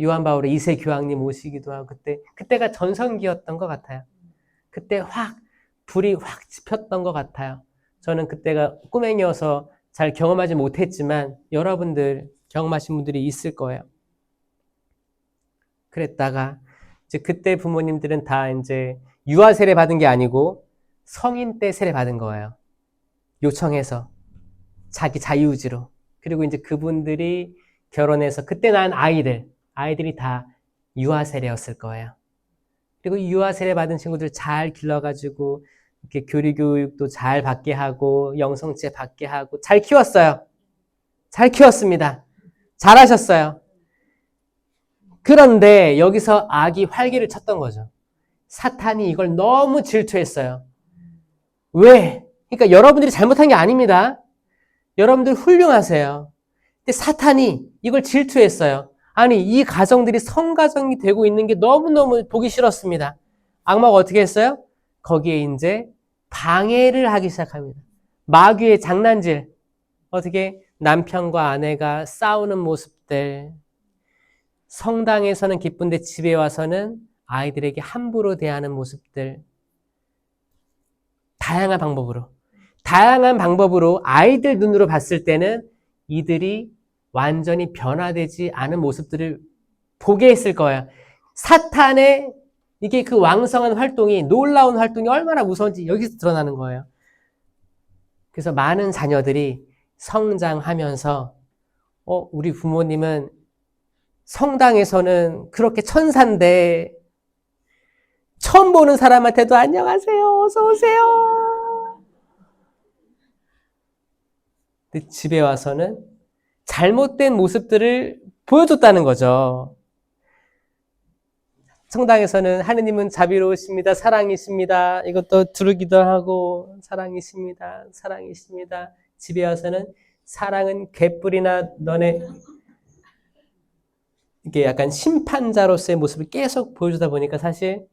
요한 바오로 2세 교황님 오시기도 하고 그때가 전성기였던 것 같아요. 그때 불이 확 지폈던 것 같아요. 저는 그때가 꼬맹이여서 잘 경험하지 못했지만 여러분들 경험하신 분들이 있을 거예요. 그랬다가 이제 그때 부모님들은 다 이제 유아 세례 받은 게 아니고 성인 때 세례 받은 거예요. 요청해서 자기 자유의지로. 그리고 이제 그분들이 결혼해서 그때 낳은 아이들이 다 유아 세례였을 거예요. 그리고 유아 세례 받은 친구들 잘 길러가지고 이렇게 교리 교육도 잘 받게 하고 영성체 받게 하고 잘 키웠어요. 잘 키웠습니다. 잘하셨어요. 그런데 여기서 악이 활기를 쳤던 거죠. 사탄이 이걸 너무 질투했어요. 왜? 그러니까 여러분들이 잘못한 게 아닙니다. 여러분들 훌륭하세요. 근데 사탄이 이걸 질투했어요. 아니, 이 가정들이 성가정이 되고 있는 게 너무너무 보기 싫었습니다. 악마가 어떻게 했어요? 거기에 이제 방해를 하기 시작합니다. 마귀의 장난질. 어떻게 남편과 아내가 싸우는 모습들. 성당에서는 기쁜데 집에 와서는 아이들에게 함부로 대하는 모습들, 다양한 방법으로 아이들 눈으로 봤을 때는 이들이 완전히 변화되지 않은 모습들을 보게 했을 거예요. 사탄의 이게 그 왕성한 활동이, 놀라운 활동이 얼마나 무서운지 여기서 드러나는 거예요. 그래서 많은 자녀들이 성장하면서 우리 부모님은 성당에서는 그렇게 천사인데 처음 보는 사람한테도 안녕하세요, 어서 오세요. 근데 집에 와서는 잘못된 모습들을 보여줬다는 거죠. 성당에서는 하느님은 자비로우십니다, 사랑이십니다. 이것도 두르기도 하고 사랑이십니다, 사랑이십니다. 집에 와서는 사랑은 개뿔이나 너네, 이게 약간 심판자로서의 모습을 계속 보여주다 보니까 사실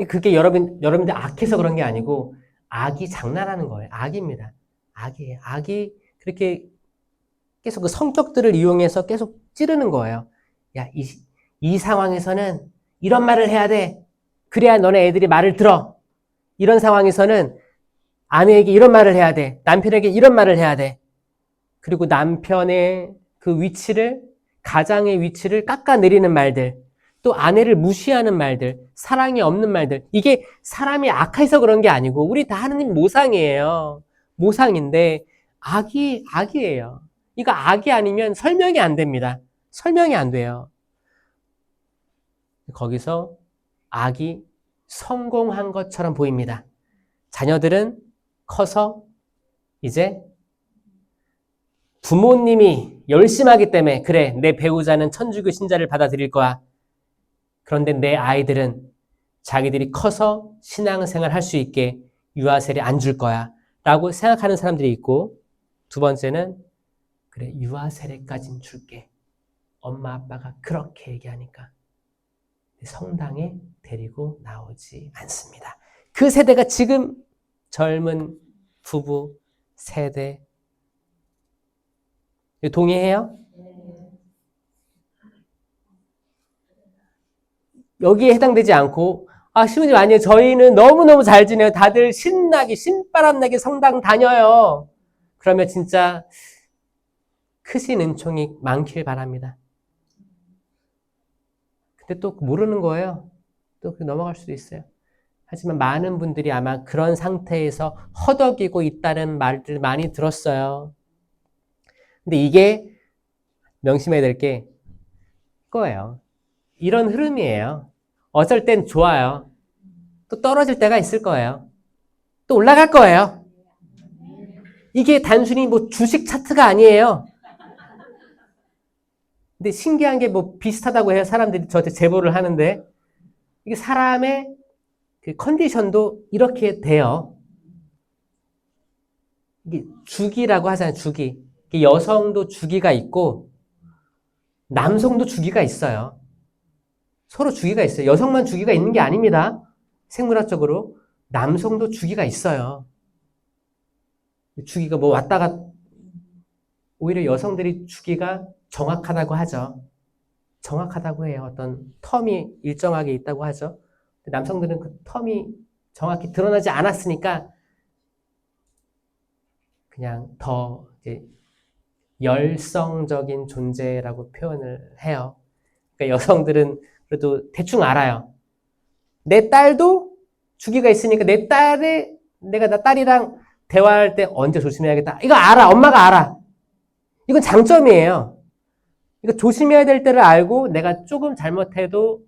그게 여러분들 악해서 그런 게 아니고 악이 장난하는 거예요. 악입니다. 악이에요. 악이 그렇게 계속 그 성격들을 이용해서 계속 찌르는 거예요. 야, 이 상황에서는 이런 말을 해야 돼. 그래야 너네 애들이 말을 들어. 이런 상황에서는 아내에게 이런 말을 해야 돼. 남편에게 이런 말을 해야 돼. 그리고 남편의 그 위치를, 가장의 위치를 깎아내리는 말들, 또 아내를 무시하는 말들, 사랑이 없는 말들. 이게 사람이 악해서 그런 게 아니고 우리 다 하느님 모상이에요. 모상인데 악이에요. 이거 악이 아니면 설명이 안 됩니다. 설명이 안 돼요. 거기서 악이 성공한 것처럼 보입니다. 자녀들은 커서 이제 부모님이 열심히 하기 때문에 그래, 내 배우자는 천주교 신자를 받아들일 거야. 그런데 내 아이들은 자기들이 커서 신앙생활 할 수 있게 유아세례 안 줄 거야 라고 생각하는 사람들이 있고, 두 번째는 그래, 유아세례까진 줄게. 엄마 아빠가 그렇게 얘기하니까 성당에 데리고 나오지 않습니다. 그 세대가 지금 젊은 부부 세대. 동의해요? 여기에 해당되지 않고, 시부님 아니에요. 저희는 너무너무 잘 지내요. 다들 신나게, 신바람나게 성당 다녀요. 그러면 진짜 크신 은총이 많길 바랍니다. 근데 또 모르는 거예요. 또 넘어갈 수도 있어요. 하지만 많은 분들이 아마 그런 상태에서 허덕이고 있다는 말들 많이 들었어요. 근데 이게 명심해야 될 게 거예요. 이런 흐름이에요. 어쩔 땐 좋아요. 또 떨어질 때가 있을 거예요. 또 올라갈 거예요. 이게 단순히 뭐 주식 차트가 아니에요. 근데 신기한 게 뭐 비슷하다고 해요. 사람들이 저한테 제보를 하는데 이게 사람의 그 컨디션도 이렇게 돼요. 이게 주기라고 하잖아요. 주기. 여성도 주기가 있고 남성도 주기가 있어요. 서로 주기가 있어요. 여성만 주기가 있는 게 아닙니다. 생물학적으로 남성도 주기가 있어요. 주기가 뭐 왔다가 오히려 여성들이 주기가 정확하다고 하죠. 정확하다고 해요. 어떤 텀이 일정하게 있다고 하죠. 남성들은 그 텀이 정확히 드러나지 않았으니까 그냥 더 이제 열성적인 존재라고 표현을 해요. 그러니까 여성들은 그래도 대충 알아요. 내 딸도 주기가 있으니까 내가 나 딸이랑 대화할 때 언제 조심해야겠다. 이거 알아. 엄마가 알아. 이건 장점이에요. 이거 조심해야 될 때를 알고 내가 조금 잘못해도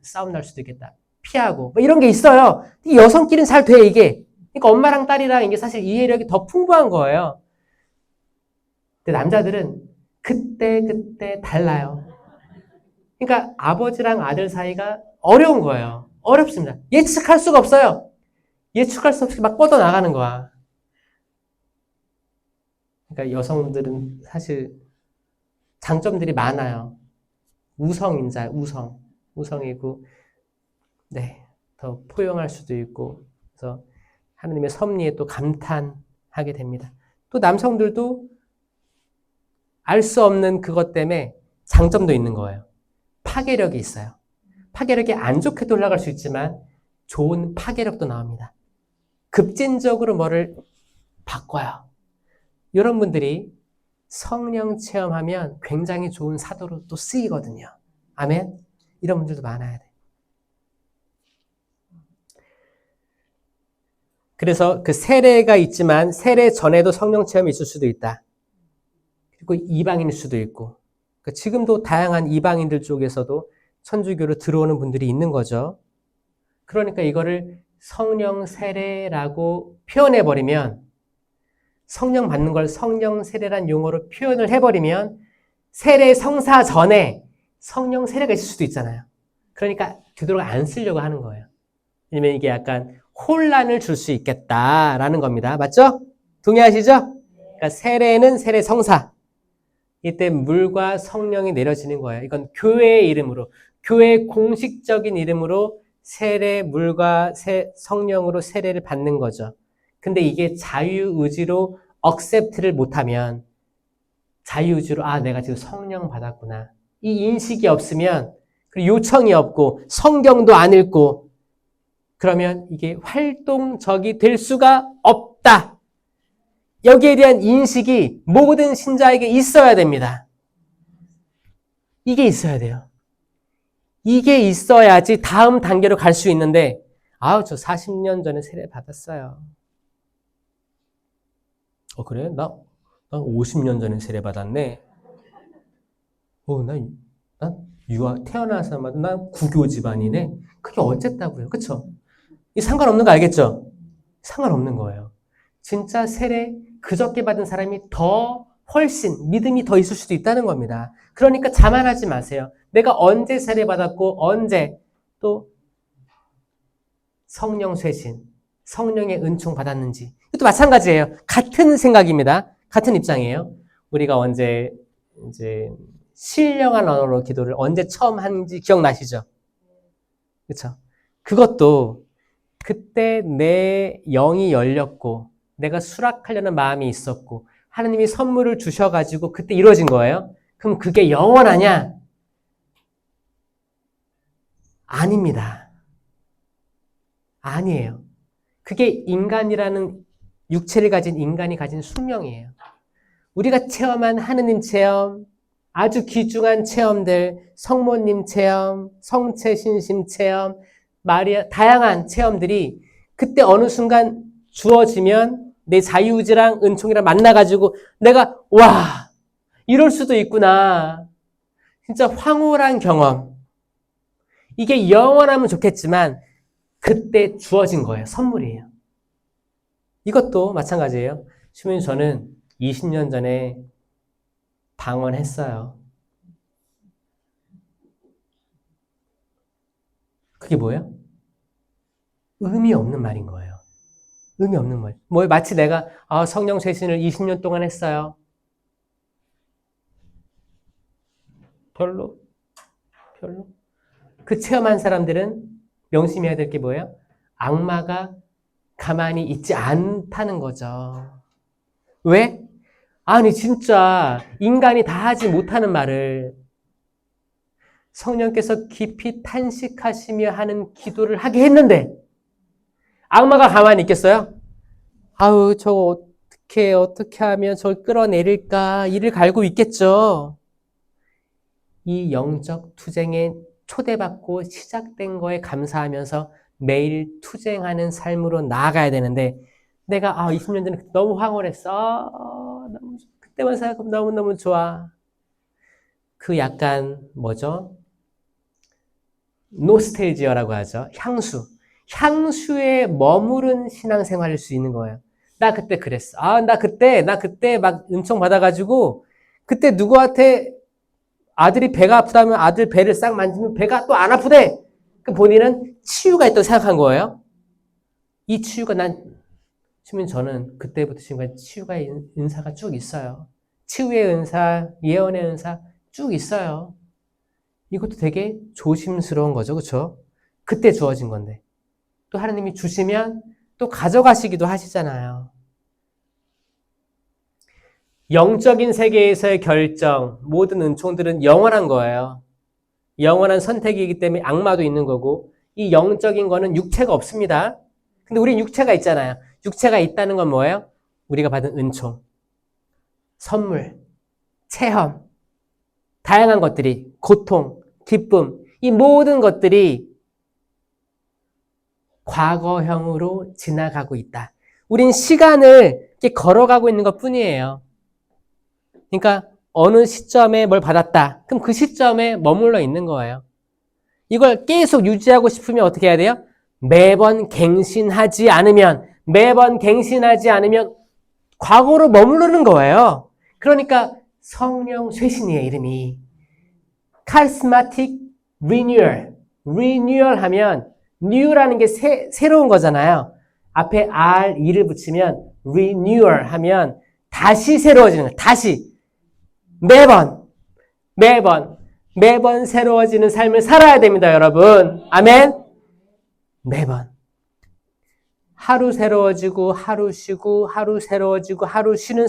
싸움 날 수도 있겠다. 피하고 뭐 이런 게 있어요. 여성끼리는 잘 돼 이게. 그러니까 엄마랑 딸이랑 이게 사실 이해력이 더 풍부한 거예요. 근데 남자들은 그때 달라요. 그러니까 아버지랑 아들 사이가 어려운 거예요. 어렵습니다. 예측할 수가 없어요. 예측할 수 없이 막 뻗어나가는 거야. 그러니까 여성들은 사실 장점들이 많아요. 우성인자, 우성이고, 네, 더 포용할 수도 있고, 그래서 하느님의 섭리에 또 감탄하게 됩니다. 또 남성들도 알 수 없는 그것 때문에 장점도 있는 거예요. 파괴력이 있어요. 파괴력이 안 좋게도 올라갈 수 있지만 좋은 파괴력도 나옵니다. 급진적으로 뭐를 바꿔요. 여러분들이 성령 체험하면 굉장히 좋은 사도로 또 쓰이거든요. 아멘? 이런 분들도 많아야 돼. 그래서 그 세례가 있지만 세례 전에도 성령 체험이 있을 수도 있다. 그리고 이방인일 수도 있고. 지금도 다양한 이방인들 쪽에서도 천주교로 들어오는 분들이 있는 거죠. 그러니까 이거를 성령 세례라고 표현해버리면, 성령 받는 걸 성령 세례란 용어로 표현을 해버리면 세례 성사 전에 성령 세례가 있을 수도 있잖아요. 그러니까 되도록 안 쓰려고 하는 거예요. 왜냐면 이게 약간 혼란을 줄 수 있겠다라는 겁니다. 맞죠? 동의하시죠? 그러니까 세례는 세례 성사. 이때 물과 성령이 내려지는 거예요. 이건 교회의 이름으로, 교회의 공식적인 이름으로 세례, 물과 성령으로 세례를 받는 거죠. 근데 이게 자유의지로 accept를 못하면, 자유의지로 내가 지금 성령 받았구나, 이 인식이 없으면, 그리고 요청이 없고 성경도 안 읽고, 그러면 이게 활동적이 될 수가 없다. 여기에 대한 인식이 모든 신자에게 있어야 됩니다. 이게 있어야 돼요. 이게 있어야지 다음 단계로 갈 수 있는데, 저 40년 전에 세례 받았어요. 그래? 나 50년 전에 세례 받았네. 난 태어나자마자 난 구교 집안이네. 그게 어쨌다고요. 그쵸? 이 상관없는 거 알겠죠? 상관없는 거예요. 진짜 세례 그저께 받은 사람이 훨씬 믿음이 더 있을 수도 있다는 겁니다. 그러니까 자만하지 마세요. 내가 언제 세례 받았고 언제 또 성령 쇄신, 성령의 은총 받았는지, 이것도 마찬가지예요. 같은 생각입니다. 같은 입장이에요. 우리가 언제 이제 신령한 언어로 기도를 언제 처음 한지 기억나시죠? 그렇죠? 그것도 그때 내 영이 열렸고 내가 수락하려는 마음이 있었고 하느님이 선물을 주셔가지고 그때 이루어진 거예요. 그럼 그게 영원하냐? 아닙니다. 아니에요. 그게 인간이라는 육체를 가진 인간이 가진 숙명이에요. 우리가 체험한 하느님 체험, 아주 귀중한 체험들, 성모님 체험, 성체 신심 체험, 마리아, 다양한 체험들이 그때 어느 순간 주어지면 내 자유의지랑 은총이랑 만나가지고 내가 이럴 수도 있구나. 진짜 황홀한 경험. 이게 영원하면 좋겠지만 그때 주어진 거예요. 선물이에요. 이것도 마찬가지예요. 시모님, 저는 20년 전에 방언했어요. 그게 뭐예요? 의미 없는 말인 거예요. 의미 없는 말. 마치 내가 성령 쇄신을 20년 동안 했어요. 별로. 그 체험한 사람들은 명심해야 될 게 뭐예요? 악마가 가만히 있지 않다는 거죠. 왜? 아니 진짜 인간이 다 하지 못하는 말을 성령께서 깊이 탄식하시며 하는 기도를 하게 했는데 악마가 가만히 있겠어요? 저거 어떻게 하면 저걸 끌어내릴까 이를 갈고 있겠죠. 이 영적 투쟁에 초대받고 시작된 거에 감사하면서 매일 투쟁하는 삶으로 나아가야 되는데 내가 20년 전에 너무 황홀했어. 그때만 생각하면 너무너무 좋아. 그 약간 노스텔지어라고 하죠. 향수에 머무른 신앙생활일 수 있는 거예요. 나 그때 그랬어. 나 그때 막 은총 받아가지고 그때 누구한테 아들이 배가 아프다면 아들 배를 싹 만지면 배가 또 안 아프대. 그 본인은 치유가 있다고 생각한 거예요. 이 치유가 저는 그때부터 지금까지 치유의 은사가 쭉 있어요. 치유의 은사, 예언의 은사 쭉 있어요. 이것도 되게 조심스러운 거죠. 그렇죠? 그때 주어진 건데. 또 하나님이 주시면 또 가져가시기도 하시잖아요. 영적인 세계에서의 결정, 모든 은총들은 영원한 거예요. 영원한 선택이기 때문에 악마도 있는 거고 이 영적인 거는 육체가 없습니다. 근데 우린 육체가 있잖아요. 육체가 있다는 건 뭐예요? 우리가 받은 은총, 선물, 체험, 다양한 것들이 고통, 기쁨 이 모든 것들이 과거형으로 지나가고 있다. 우린 시간을 이렇게 걸어가고 있는 것 뿐이에요. 그러니까 어느 시점에 뭘 받았다. 그럼 그 시점에 머물러 있는 거예요. 이걸 계속 유지하고 싶으면 어떻게 해야 돼요? 매번 갱신하지 않으면 과거로 머무르는 거예요. 그러니까 성령 쇄신이에요, 이름이. 카리스마틱 리뉴얼 하면 new라는 게 새로운 거잖아요. 앞에 re를 붙이면 renewal 하면 다시 새로워지는 거예요. 다시 매번 새로워지는 삶을 살아야 됩니다, 여러분. 아멘. 매번 하루 새로워지고 하루 쉬고 하루 새로워지고 하루 쉬는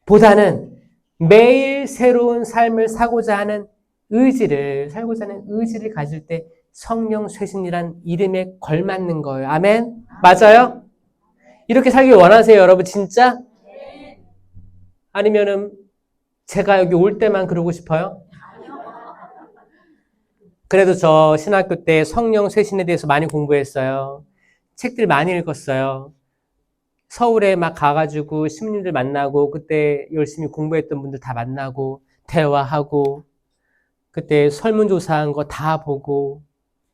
삶보다는 매일 새로운 삶을 살고자 하는 의지를 가질 때 성령 쇄신이란 이름에 걸맞는 거예요. 아멘? 맞아요? 이렇게 살길 원하세요, 여러분? 진짜? 아니면은 제가 여기 올 때만 그러고 싶어요? 그래도 저 신학교 때 성령 쇄신에 대해서 많이 공부했어요. 책들 많이 읽었어요. 서울에 막 가가지고 시민들 만나고 그때 열심히 공부했던 분들 다 만나고 대화하고 그때 설문조사한 거 다 보고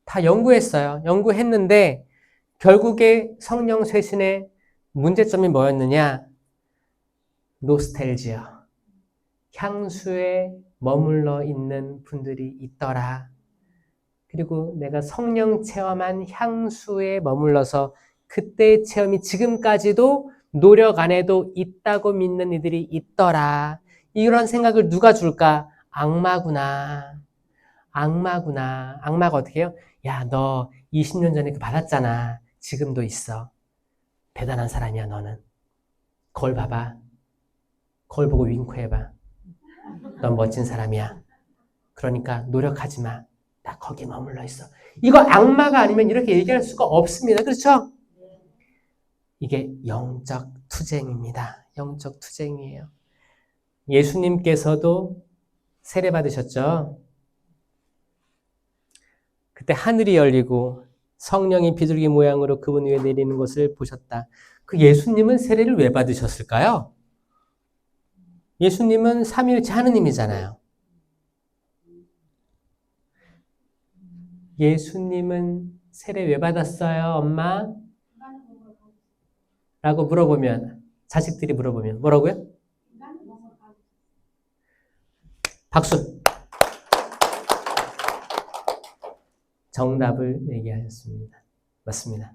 다 연구했어요. 연구했는데 결국에 성령 쇄신의 문제점이 뭐였느냐? 노스텔지어. 향수에 머물러 있는 분들이 있더라. 그리고 내가 성령 체험한 향수에 머물러서 그때의 체험이 지금까지도 노력 안 해도 있다고 믿는 이들이 있더라. 이런 생각을 누가 줄까? 악마구나. 악마가 어떻게 해요? 야, 너 20년 전에 그 받았잖아. 지금도 있어. 대단한 사람이야, 너는. 거울 봐봐. 거울 보고 윙크해봐. 넌 멋진 사람이야. 그러니까 노력하지 마. 나 거기에 머물러 있어. 이거 악마가 아니면 이렇게 얘기할 수가 없습니다. 그렇죠? 이게 영적 투쟁입니다. 영적 투쟁이에요. 예수님께서도 세례 받으셨죠? 그때 하늘이 열리고 성령이 비둘기 모양으로 그분 위에 내리는 것을 보셨다. 그 예수님은 세례를 왜 받으셨을까요? 예수님은 삼위일체 하느님이잖아요. 예수님은 세례 왜 받았어요, 엄마? 라고 물어보면, 자식들이 물어보면 뭐라고요? 박수! 정답을 얘기하셨습니다. 맞습니다.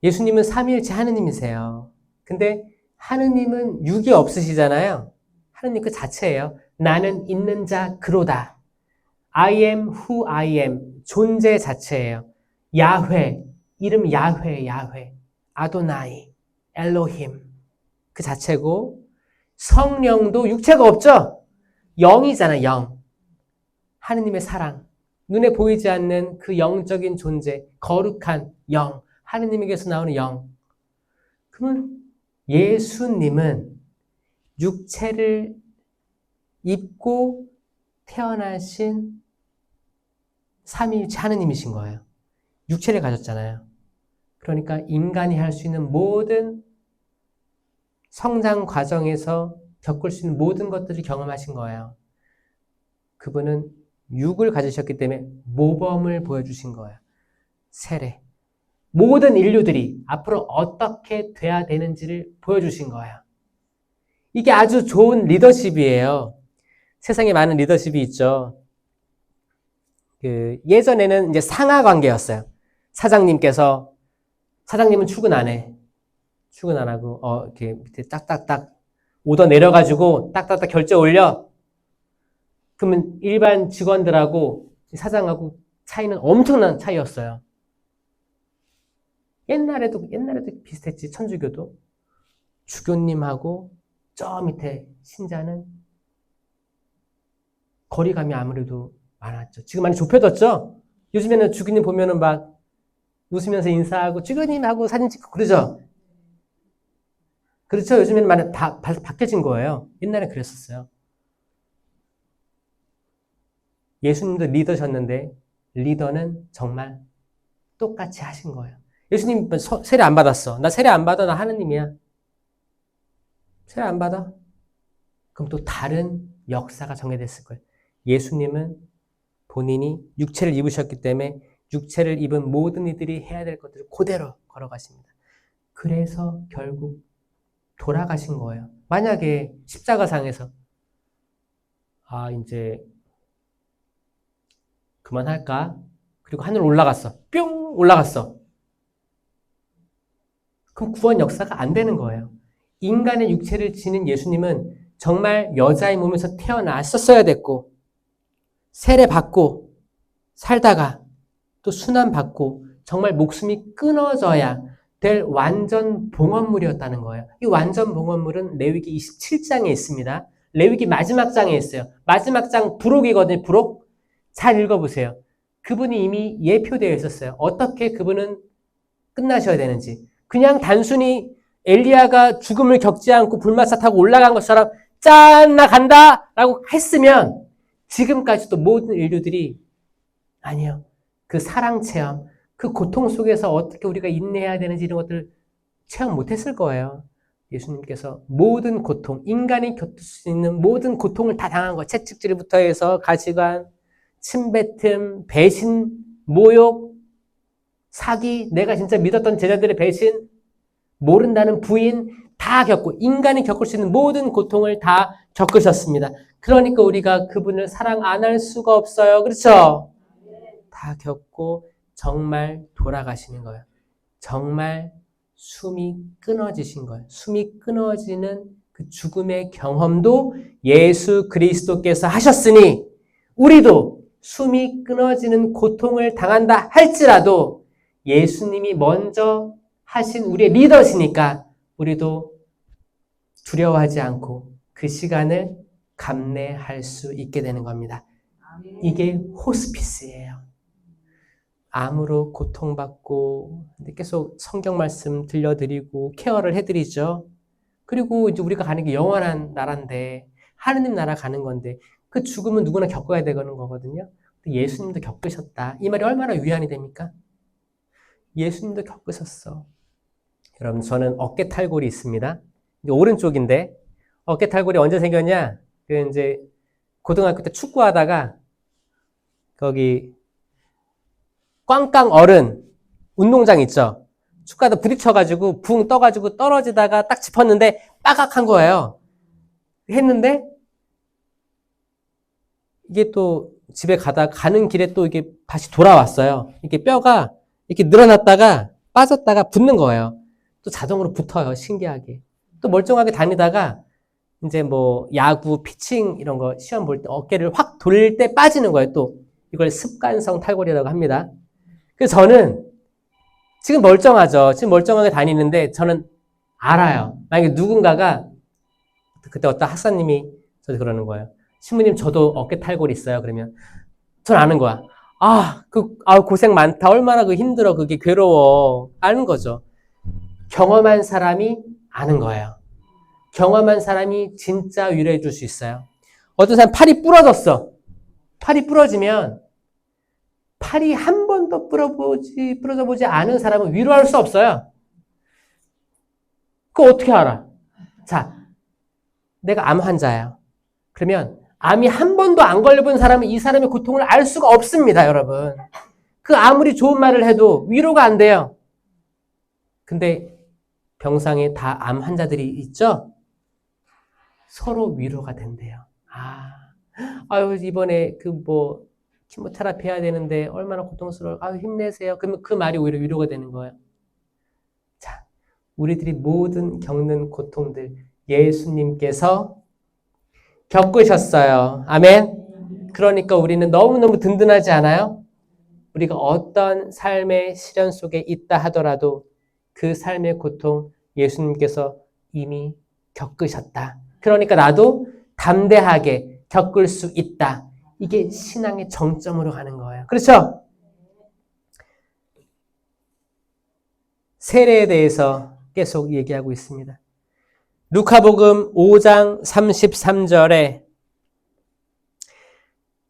예수님은 삼위일체 하느님이세요. 근데 하느님은 육이 없으시잖아요. 하느님 그 자체예요. 나는 있는 자 그로다. I am who I am. 존재 자체예요. 야훼, 이름 야훼. 아도나이, 엘로힘. 그 자체고 성령도 육체가 없죠? 영이잖아, 영. 하느님의 사랑. 눈에 보이지 않는 그 영적인 존재, 거룩한 영, 하느님에게서 나오는 영. 그러면 예수님은 육체를 입고 태어나신 삼위일체 하느님이신 거예요. 육체를 가졌잖아요. 그러니까 인간이 할 수 있는 모든 성장 과정에서 겪을 수 있는 모든 것들을 경험하신 거예요. 그분은 육을 가지셨기 때문에 모범을 보여주신 거예요. 세례. 모든 인류들이 앞으로 어떻게 돼야 되는지를 보여주신 거예요. 이게 아주 좋은 리더십이에요. 세상에 많은 리더십이 있죠. 예전에는 이제 상하 관계였어요. 사장님은 출근 안 해. 출근 안 하고, 이렇게 밑에 딱딱딱 오더 내려가지고 딱딱딱 결제 올려. 그러면 일반 직원들하고 사장하고 차이는 엄청난 차이였어요. 옛날에도 비슷했지, 천주교도. 주교님하고 저 밑에 신자는 거리감이 아무래도 많았죠. 지금 많이 좁혀졌죠? 요즘에는 주기님 보면은 막 웃으면서 인사하고 주기님 하고 사진 찍고 그러죠? 그렇죠? 요즘에는 많이 다 바뀌어진 거예요. 옛날에 그랬었어요. 예수님도 리더셨는데 리더는 정말 똑같이 하신 거예요. 예수님 세례 안 받았어. 나 세례 안 받아. 나 하느님이야. 세례 안 받아? 그럼 또 다른 역사가 정해졌을 거예요. 예수님은 본인이 육체를 입으셨기 때문에 육체를 입은 모든 이들이 해야 될 것들을 그대로 걸어가십니다. 그래서 결국 돌아가신 거예요. 만약에 십자가상에서 이제 그만할까? 그리고 하늘 올라갔어. 뿅! 올라갔어. 그럼 구원 역사가 안 되는 거예요. 인간의 육체를 지닌 예수님은 정말 여자의 몸에서 태어났었어야 됐고 세례 받고 살다가 또 순환 받고 정말 목숨이 끊어져야 될 완전 봉헌물이었다는 거예요. 이 완전 봉헌물은 레위기 27장에 있습니다. 레위기 마지막 장에 있어요. 마지막 장 부록이거든요. 부록. 잘 읽어보세요. 그분이 이미 예표되어 있었어요. 어떻게 그분은 끝나셔야 되는지. 그냥 단순히 엘리야가 죽음을 겪지 않고 불마사 타고 올라간 것처럼 짠! 나 간다! 라고 했으면 지금까지도 모든 인류들이 아니요. 그 사랑 체험, 그 고통 속에서 어떻게 우리가 인내해야 되는지 이런 것들을 체험 못했을 거예요. 예수님께서 모든 고통, 인간이 겪을 수 있는 모든 고통을 다 당한 거예요. 채찍질부터 해서 가시관, 침뱉음, 배신, 모욕, 사기, 내가 진짜 믿었던 제자들의 배신, 모른다는 부인 다 겪고 인간이 겪을 수 있는 모든 고통을 다 겪으셨습니다. 그러니까 우리가 그분을 사랑 안 할 수가 없어요. 그렇죠? 다 겪고 정말 돌아가시는 거예요. 정말 숨이 끊어지신 거예요. 숨이 끊어지는 그 죽음의 경험도 예수 그리스도께서 하셨으니 우리도 숨이 끊어지는 고통을 당한다 할지라도 예수님이 먼저 하신 우리의 리더시니까 우리도 두려워하지 않고 그 시간을 감내할 수 있게 되는 겁니다. 이게 호스피스예요. 암으로 고통받고 계속 성경 말씀 들려드리고 케어를 해드리죠. 그리고 이제 우리가 가는 게 영원한 나라인데 하느님 나라 가는 건데 그 죽음은 누구나 겪어야 되는 거거든요. 예수님도 겪으셨다. 이 말이 얼마나 위안이 됩니까? 예수님도 겪으셨어. 여러분 저는 어깨 탈골이 있습니다. 오른쪽인데 어깨 탈골이 언제 생겼냐? 그 이제 고등학교 때 축구하다가 거기 꽝꽝 얼은 운동장 있죠. 축구하다 부딪혀가지고 붕 떠가지고 떨어지다가 딱 짚었는데 빠각한 거예요. 했는데 이게 또 집에 가는 길에 또 이게 다시 돌아왔어요. 이게 뼈가 이렇게 늘어났다가 빠졌다가 붙는 거예요. 또 자동으로 붙어요. 신기하게. 또 멀쩡하게 다니다가 이제 뭐 야구, 피칭 이런 거 시험 볼 때 어깨를 확 돌릴 때 빠지는 거예요. 또 이걸 습관성 탈골이라고 합니다. 그래서 저는 지금 멀쩡하죠. 지금 멀쩡하게 다니는데 저는 알아요. 만약에 누군가가 그때 어떤 학사님이 저한테 그러는 거예요. 신부님 저도 어깨 탈골 있어요. 그러면 전 아는 거야. 고생 많다. 얼마나 힘들어. 그게 괴로워. 아는 거죠. 경험한 사람이 아는 거예요. 경험한 사람이 진짜 위로해 줄 수 있어요. 어떤 사람 팔이 부러졌어. 팔이 부러지면 팔이 한 번도 부러져 보지 않은 사람은 위로할 수 없어요. 그거 어떻게 알아? 자, 내가 암 환자예요. 그러면 암이 한 번도 안 걸려본 사람은 이 사람의 고통을 알 수가 없습니다, 여러분. 그 아무리 좋은 말을 해도 위로가 안 돼요. 근데 병상에 다 암 환자들이 있죠? 서로 위로가 된대요. 이번에 키모테라피 해야 되는데 얼마나 고통스러워. 힘내세요. 그러면 그 말이 오히려 위로가 되는 거예요. 자, 우리들이 모든 겪는 고통들 예수님께서 겪으셨어요. 아멘. 그러니까 우리는 너무너무 든든하지 않아요? 우리가 어떤 삶의 시련 속에 있다 하더라도 그 삶의 고통 예수님께서 이미 겪으셨다. 그러니까 나도 담대하게 겪을 수 있다. 이게 신앙의 정점으로 가는 거예요. 그렇죠? 세례에 대해서 계속 얘기하고 있습니다. 루카복음 5장 33절에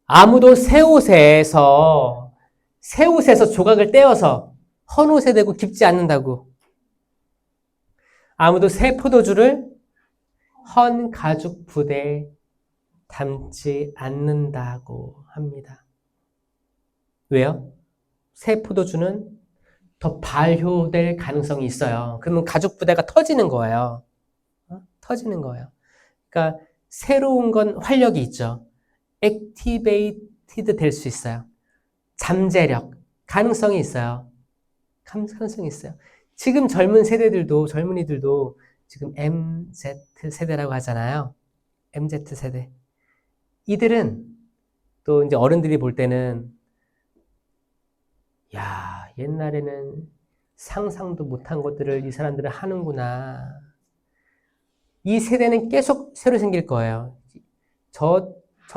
아무도 새 옷에서 조각을 떼어서 헌 옷에 대고 깁지 않는다고. 아무도 새 포도주를 헌 가죽 부대에 담지 않는다고 합니다. 왜요? 새 포도주는 더 발효될 가능성이 있어요. 그러면 가죽 부대가 터지는 거예요. 터지는 거예요. 그러니까 새로운 건 활력이 있죠. 액티베이티드 될 수 있어요. 잠재력, 가능성이 있어요. 가능성이 있어요. 지금 젊은이들도 지금 MZ 세대라고 하잖아요. MZ 세대. 이들은 또 이제 어른들이 볼 때는 야, 옛날에는 상상도 못한 것들을 이 사람들은 하는구나. 이 세대는 계속 새로 생길 거예요. 저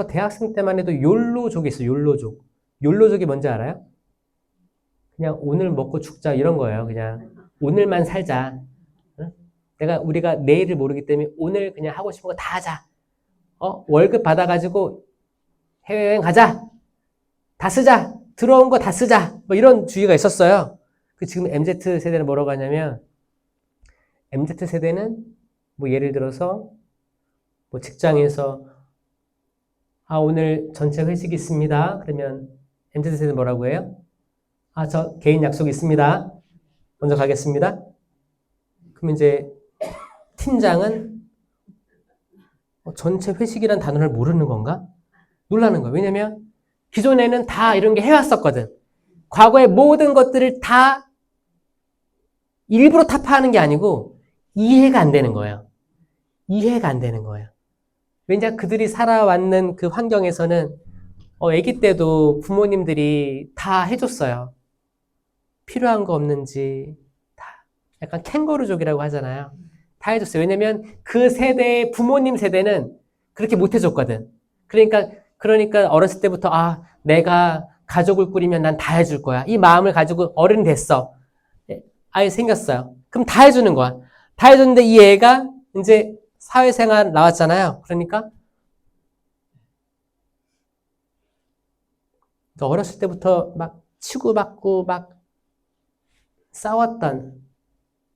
대학생 때만 해도 욜로족이 있어요. 욜로족. 욜로족이 뭔지 알아요? 그냥 오늘 먹고 죽자 이런 거예요. 그냥 오늘만 살자. 우리가 내일을 모르기 때문에 오늘 그냥 하고 싶은 거 다 하자. 월급 받아가지고 해외여행 가자. 다 쓰자. 들어온 거 다 쓰자. 뭐 이런 주의가 있었어요. 지금 MZ 세대는 뭐라고 하냐면 MZ 세대는 뭐 예를 들어서 뭐 직장에서 오늘 전체 회식 있습니다. 그러면 MZ 세대는 뭐라고 해요? 저 개인 약속 있습니다. 먼저 가겠습니다. 그럼 이제 팀장은 전체 회식이란 단어를 모르는 건가? 놀라는 거예요. 왜냐면 기존에는 다 이런 게 해왔었거든. 과거의 모든 것들을 다 일부러 타파하는 게 아니고 이해가 안 되는 거예요. 이해가 안 되는 거예요. 왜냐 그들이 살아왔는 그 환경에서는 아기 때도 부모님들이 다 해줬어요. 필요한 거 없는지 다 약간 캥거루족이라고 하잖아요. 다 해줬어요. 왜냐면 그 세대의 부모님 세대는 그렇게 못 해줬거든. 그러니까 어렸을 때부터 내가 가족을 꾸리면 난 다 해줄 거야. 이 마음을 가지고 어른 됐어. 아예 생겼어요. 그럼 다 해주는 거야. 다 해줬는데 이 애가 이제 사회생활 나왔잖아요. 그러니까 어렸을 때부터 막 치고받고 막 싸웠던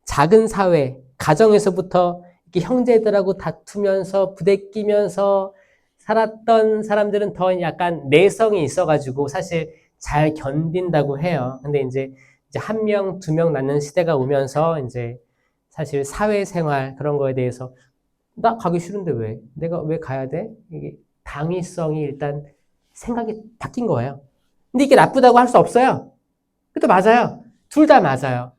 작은 사회, 가정에서부터 이렇게 형제들하고 다투면서 부대끼면서 살았던 사람들은 더 약간 내성이 있어가지고 사실 잘 견딘다고 해요. 근데 이제 한 명, 두 명 낳는 시대가 오면서 이제 사실 사회생활 그런 거에 대해서 나 가기 싫은데 왜? 내가 왜 가야 돼? 이게 당위성이 일단 생각이 바뀐 거예요. 근데 이게 나쁘다고 할 수 없어요. 그것도 맞아요. 둘 다 맞아요.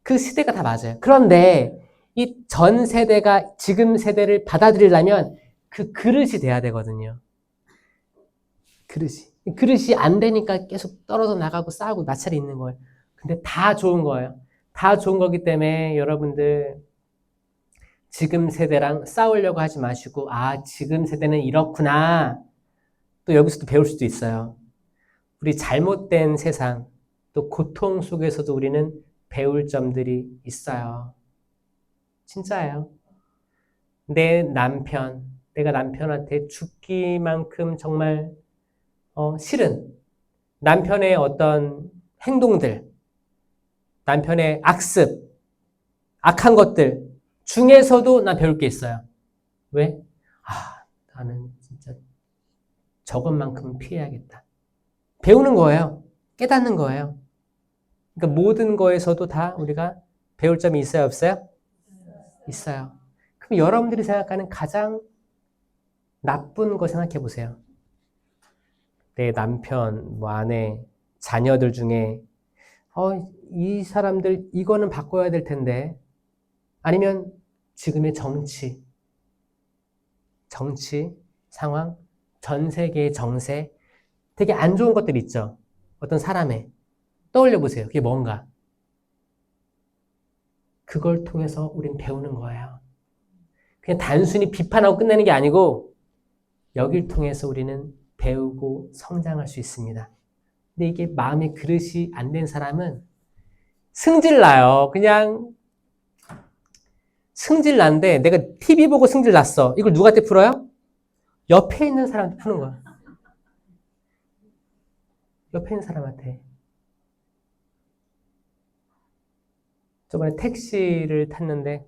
그 시대가 다 맞아요. 그런데 이 전 세대가 지금 세대를 받아들이려면 그 그릇이 돼야 되거든요. 그릇이 안 되니까 계속 떨어져 나가고 싸우고 마찰이 있는 거예요. 근데 다 좋은 거예요. 다 좋은 거기 때문에 여러분들 지금 세대랑 싸우려고 하지 마시고 지금 세대는 이렇구나. 또 여기서도 배울 수도 있어요. 우리 잘못된 세상, 또 고통 속에서도 우리는 배울 점들이 있어요. 진짜예요. 내가 남편한테 죽기만큼 정말 싫은 남편의 어떤 행동들, 남편의 악습, 악한 것들 중에서도 난 배울 게 있어요. 왜? 나는 진짜 저것만큼은 피해야겠다. 배우는 거예요. 깨닫는 거예요. 그러니까 모든 거에서도 다 우리가 배울 점이 있어요, 없어요? 있어요. 그럼 여러분들이 생각하는 가장 나쁜 거 생각해 보세요. 내 남편, 아내, 자녀들 중에 이 사람들 이거는 바꿔야 될 텐데 아니면 지금의 정치 상황, 전 세계의 정세 되게 안 좋은 것들 있죠. 어떤 사람의 떠올려 보세요. 그게 뭔가? 그걸 통해서 우린 배우는 거예요. 그냥 단순히 비판하고 끝내는 게 아니고 여길 통해서 우리는 배우고 성장할 수 있습니다. 근데 이게 마음의 그릇이 안 된 사람은 승질나요. 그냥 승질난데 내가 TV 보고 승질났어. 이걸 누구한테 풀어요? 옆에 있는 사람한테 푸는 거야. 옆에 있는 사람한테. 저번에 택시를 탔는데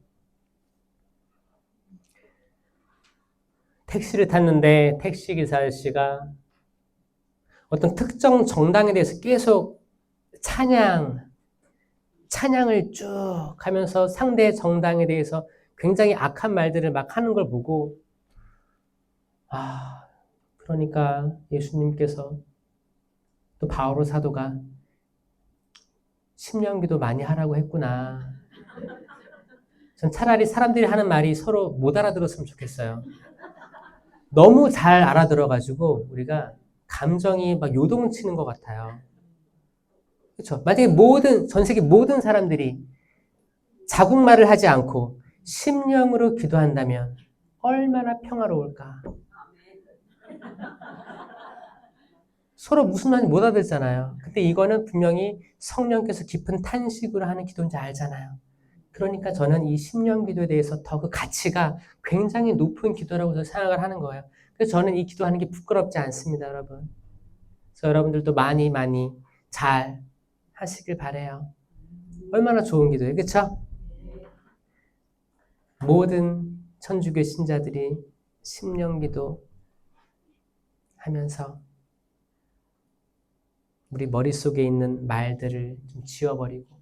택시기사 아저씨가 어떤 특정 정당에 대해서 계속 찬양을 쭉 하면서 상대 정당에 대해서 굉장히 악한 말들을 막 하는 걸 보고, 그러니까 예수님께서 또 바오로 사도가 10년기도 많이 하라고 했구나. 전 차라리 사람들이 하는 말이 서로 못 알아들었으면 좋겠어요. 너무 잘 알아들어가지고 우리가 감정이 막 요동치는 것 같아요. 그렇죠? 만약에 전 세계 모든 사람들이 자국말을 하지 않고 심령으로 기도한다면 얼마나 평화로울까? 서로 무슨 말인지 못 알아듣잖아요. 근데 이거는 분명히 성령께서 깊은 탄식으로 하는 기도인지 알잖아요. 그러니까 저는 이 심령 기도에 대해서 더 그 가치가 굉장히 높은 기도라고 생각을 하는 거예요. 그래서 저는 이 기도하는 게 부끄럽지 않습니다, 여러분. 그래서 여러분들도 많이 잘 하시길 바래요. 얼마나 좋은 기도예요, 그렇죠? 모든 천주교 신자들이 심령 기도 하면서 우리 머릿속에 있는 말들을 좀 지워버리고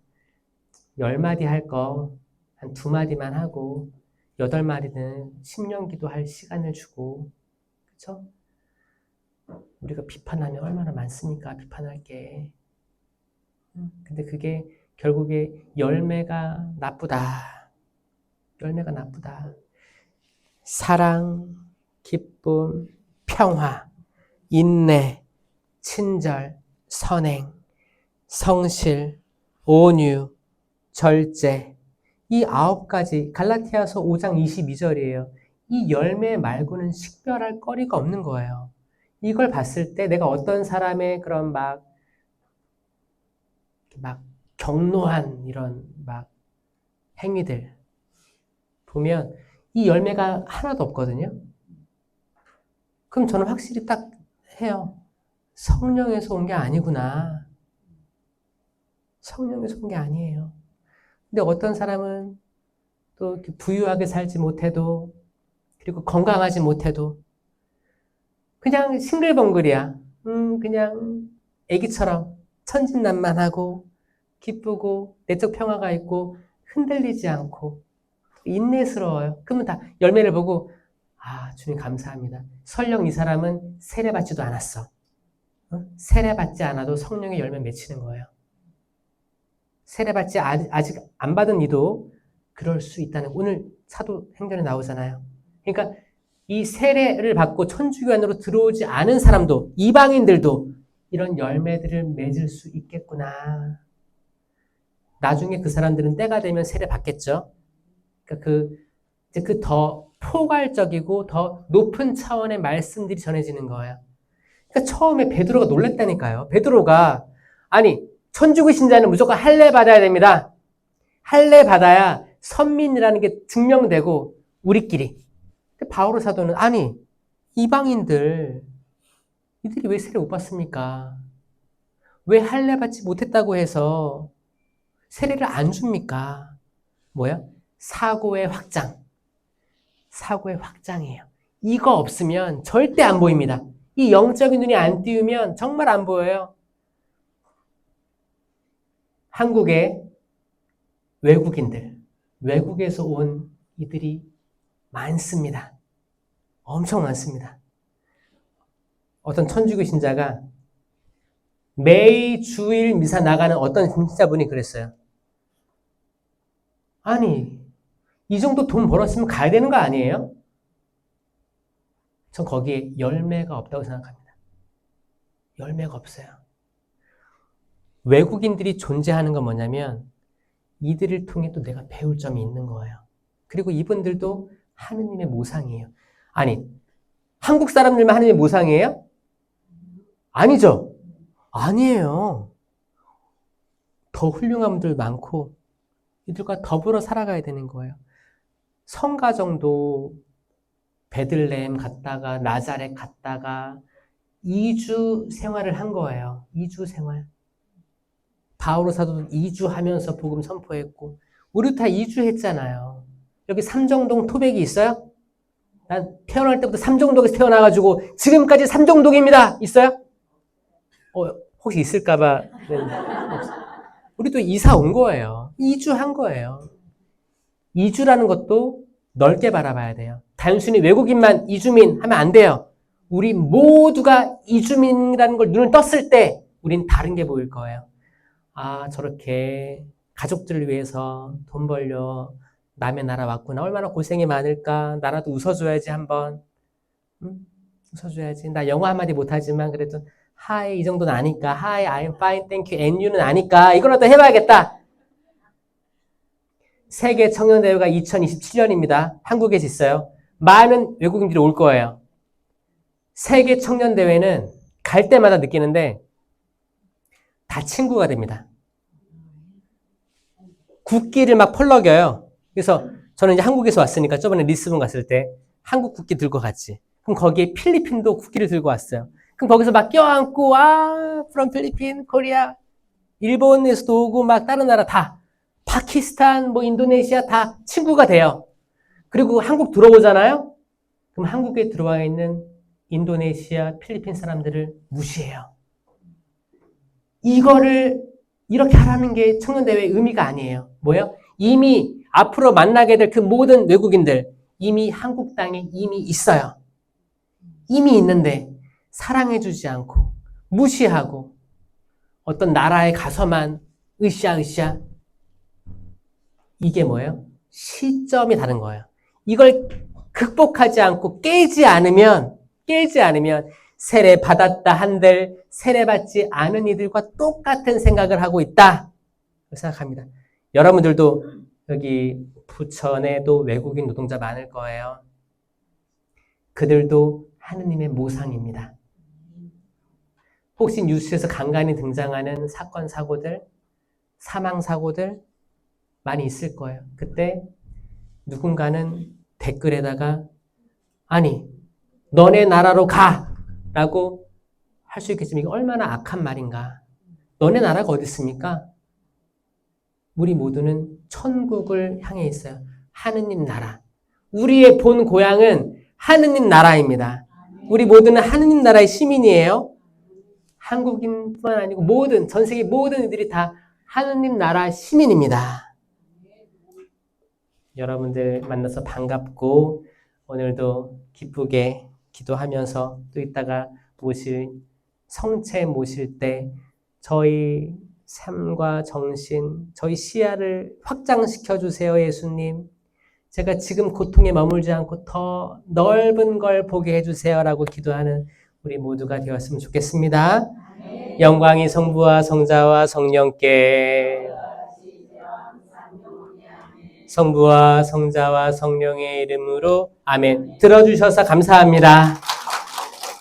10마디 할 거 한 2마디만 하고 8마디는 심령 기도할 시간을 주고, 그렇죠? 우리가 비판하면 얼마나 많습니까? 비판할 게. 근데 그게 결국에 열매가 나쁘다. 열매가 나쁘다. 사랑, 기쁨, 평화, 인내, 친절, 선행, 성실, 온유, 절제, 이 9가지, 갈라티아서 5장 22절이에요. 이 열매 말고는 식별할 거리가 없는 거예요. 이걸 봤을 때 내가 어떤 사람의 그런 막 경노한 이런 막 행위들 보면 이 열매가 하나도 없거든요. 그럼 저는 확실히 딱 해요. 성령에서 온 게 아니구나. 성령에서 온 게 아니에요. 근데 어떤 사람은 또 부유하게 살지 못해도, 그리고 건강하지 못해도 그냥 싱글벙글이야. 그냥 애기처럼 천진난만하고 기쁘고 내적 평화가 있고 흔들리지 않고 인내스러워요. 그러면 다 열매를 보고 주님 감사합니다. 설령 이 사람은 세례받지도 않았어. 세례받지 않아도 성령의 열매 맺히는 거예요. 세례받지 아직 안 받은 이도 그럴 수 있다는, 오늘 사도행전에 나오잖아요. 그러니까 이 세례를 받고 천주교 안으로 들어오지 않은 사람도, 이방인들도 이런 열매들을 맺을 수 있겠구나. 나중에 그 사람들은 때가 되면 세례 받겠죠. 그러니까 그 더 포괄적이고 더 높은 차원의 말씀들이 전해지는 거예요. 그러니까 처음에 베드로가 놀랬다니까요. 베드로가 천주교 신자는 무조건 할례 받아야 됩니다. 할례 받아야 선민이라는 게 증명되고 우리끼리. 근데 바오로 사도는 이방인들 이들이 왜 세례 못 받습니까? 왜 할례 받지 못했다고 해서 세례를 안 줍니까? 뭐야? 사고의 확장이에요. 이거 없으면 절대 안 보입니다. 이 영적인 눈이 안 띄우면 정말 안 보여요. 한국의 외국에서 온 이들이 많습니다. 엄청 많습니다. 어떤 천주교 신자가 매일 주일 미사 나가는 어떤 신자분이 그랬어요. 이 정도 돈 벌었으면 가야 되는 거 아니에요? 전 거기에 열매가 없다고 생각합니다. 열매가 없어요. 외국인들이 존재하는 건 뭐냐면 이들을 통해 또 내가 배울 점이 있는 거예요. 그리고 이분들도 하느님의 모상이에요. 한국 사람들만 하느님의 모상이에요? 아니죠. 아니에요. 더 훌륭한 분들 많고 이들과 더불어 살아가야 되는 거예요. 성가정도 베들레헴 갔다가 나자렛 갔다가 2주 생활을 한 거예요. 2주 생활. 바오로 사도도 2주 하면서 복음 선포했고 우리 다 2주 했잖아요. 여기 삼정동 토백이 있어요? 난 태어날 때부터 삼정동에서 태어나가지고 지금까지 삼정동입니다. 있어요? 혹시 있을까봐. 우리도 이사 온 거예요. 2주 한 거예요. 2주라는 것도 넓게 바라봐야 돼요. 단순히 외국인만 이주민 하면 안 돼요. 우리 모두가 이주민이라는 걸 눈을 떴을 때 우린 다른 게 보일 거예요. 아, 저렇게 가족들을 위해서 돈 벌려 남의 나라 왔구나. 얼마나 고생이 많을까. 나라도 웃어줘야지 한번. 응? 웃어줘야지. 나 영어 한마디 못하지만 그래도 Hi 이 정도는 아니까. Hi, I'm fine, thank you, and you는 아니까. 이거라도 해봐야겠다. 세계 청년대회가 2027년입니다. 한국에서 있어요. 많은 외국인들이 올 거예요. 세계 청년대회는 갈 때마다 느끼는데 다 친구가 됩니다. 국기를 막 펄럭여요. 그래서 저는 이제 한국에서 왔으니까 저번에 리스본 갔을 때 한국 국기 들고 갔지. 그럼 거기에 필리핀도 국기를 들고 왔어요. 그럼 거기서 막 껴안고 from 필리핀, 코리아, 일본에서도 오고 막 다른 나라 다 파키스탄, 뭐 인도네시아 다 친구가 돼요. 그리고 한국 들어오잖아요. 그럼 한국에 들어와 있는 인도네시아, 필리핀 사람들을 무시해요. 이거를 이렇게 하라는 게 청년대회의 의미가 아니에요. 뭐예요? 이미 앞으로 만나게 될 그 모든 외국인들 이미 한국 땅에 이미 있어요. 이미 있는데 사랑해주지 않고 무시하고 어떤 나라에 가서만 으쌰으쌰 이게 뭐예요? 시점이 다른 거예요. 이걸 극복하지 않고 깨지 않으면 세례 받았다 한들 세례 받지 않은 이들과 똑같은 생각을 하고 있다 생각합니다. 여러분들도 여기 부천에도 외국인 노동자 많을 거예요. 그들도 하느님의 모상입니다. 혹시 뉴스에서 간간히 등장하는 사건, 사고들, 사망, 사고들 많이 있을 거예요. 그때 누군가는 댓글에다가 아니 너네 나라로 가! 라고 할 수 있겠지만 이게 얼마나 악한 말인가. 너네 나라가 어디 있습니까? 우리 모두는 천국을 향해 있어요. 하느님 나라. 우리의 본 고향은 하느님 나라입니다. 우리 모두는 하느님 나라의 시민이에요. 한국인뿐만 아니고 모든 전 세계 모든 이들이 다 하느님 나라 시민입니다. 여러분들 만나서 반갑고 오늘도 기쁘게 기도하면서 또 이따가 성체 모실 때 저희 삶과 정신, 저희 시야를 확장시켜 주세요, 예수님. 제가 지금 고통에 머물지 않고 더 넓은 걸 보게 해주세요라고 기도하는 우리 모두가 되었으면 좋겠습니다. 영광이 성부와 성자와 성령께 성부와 성자와 성령의 이름으로 아멘. 들어주셔서 감사합니다.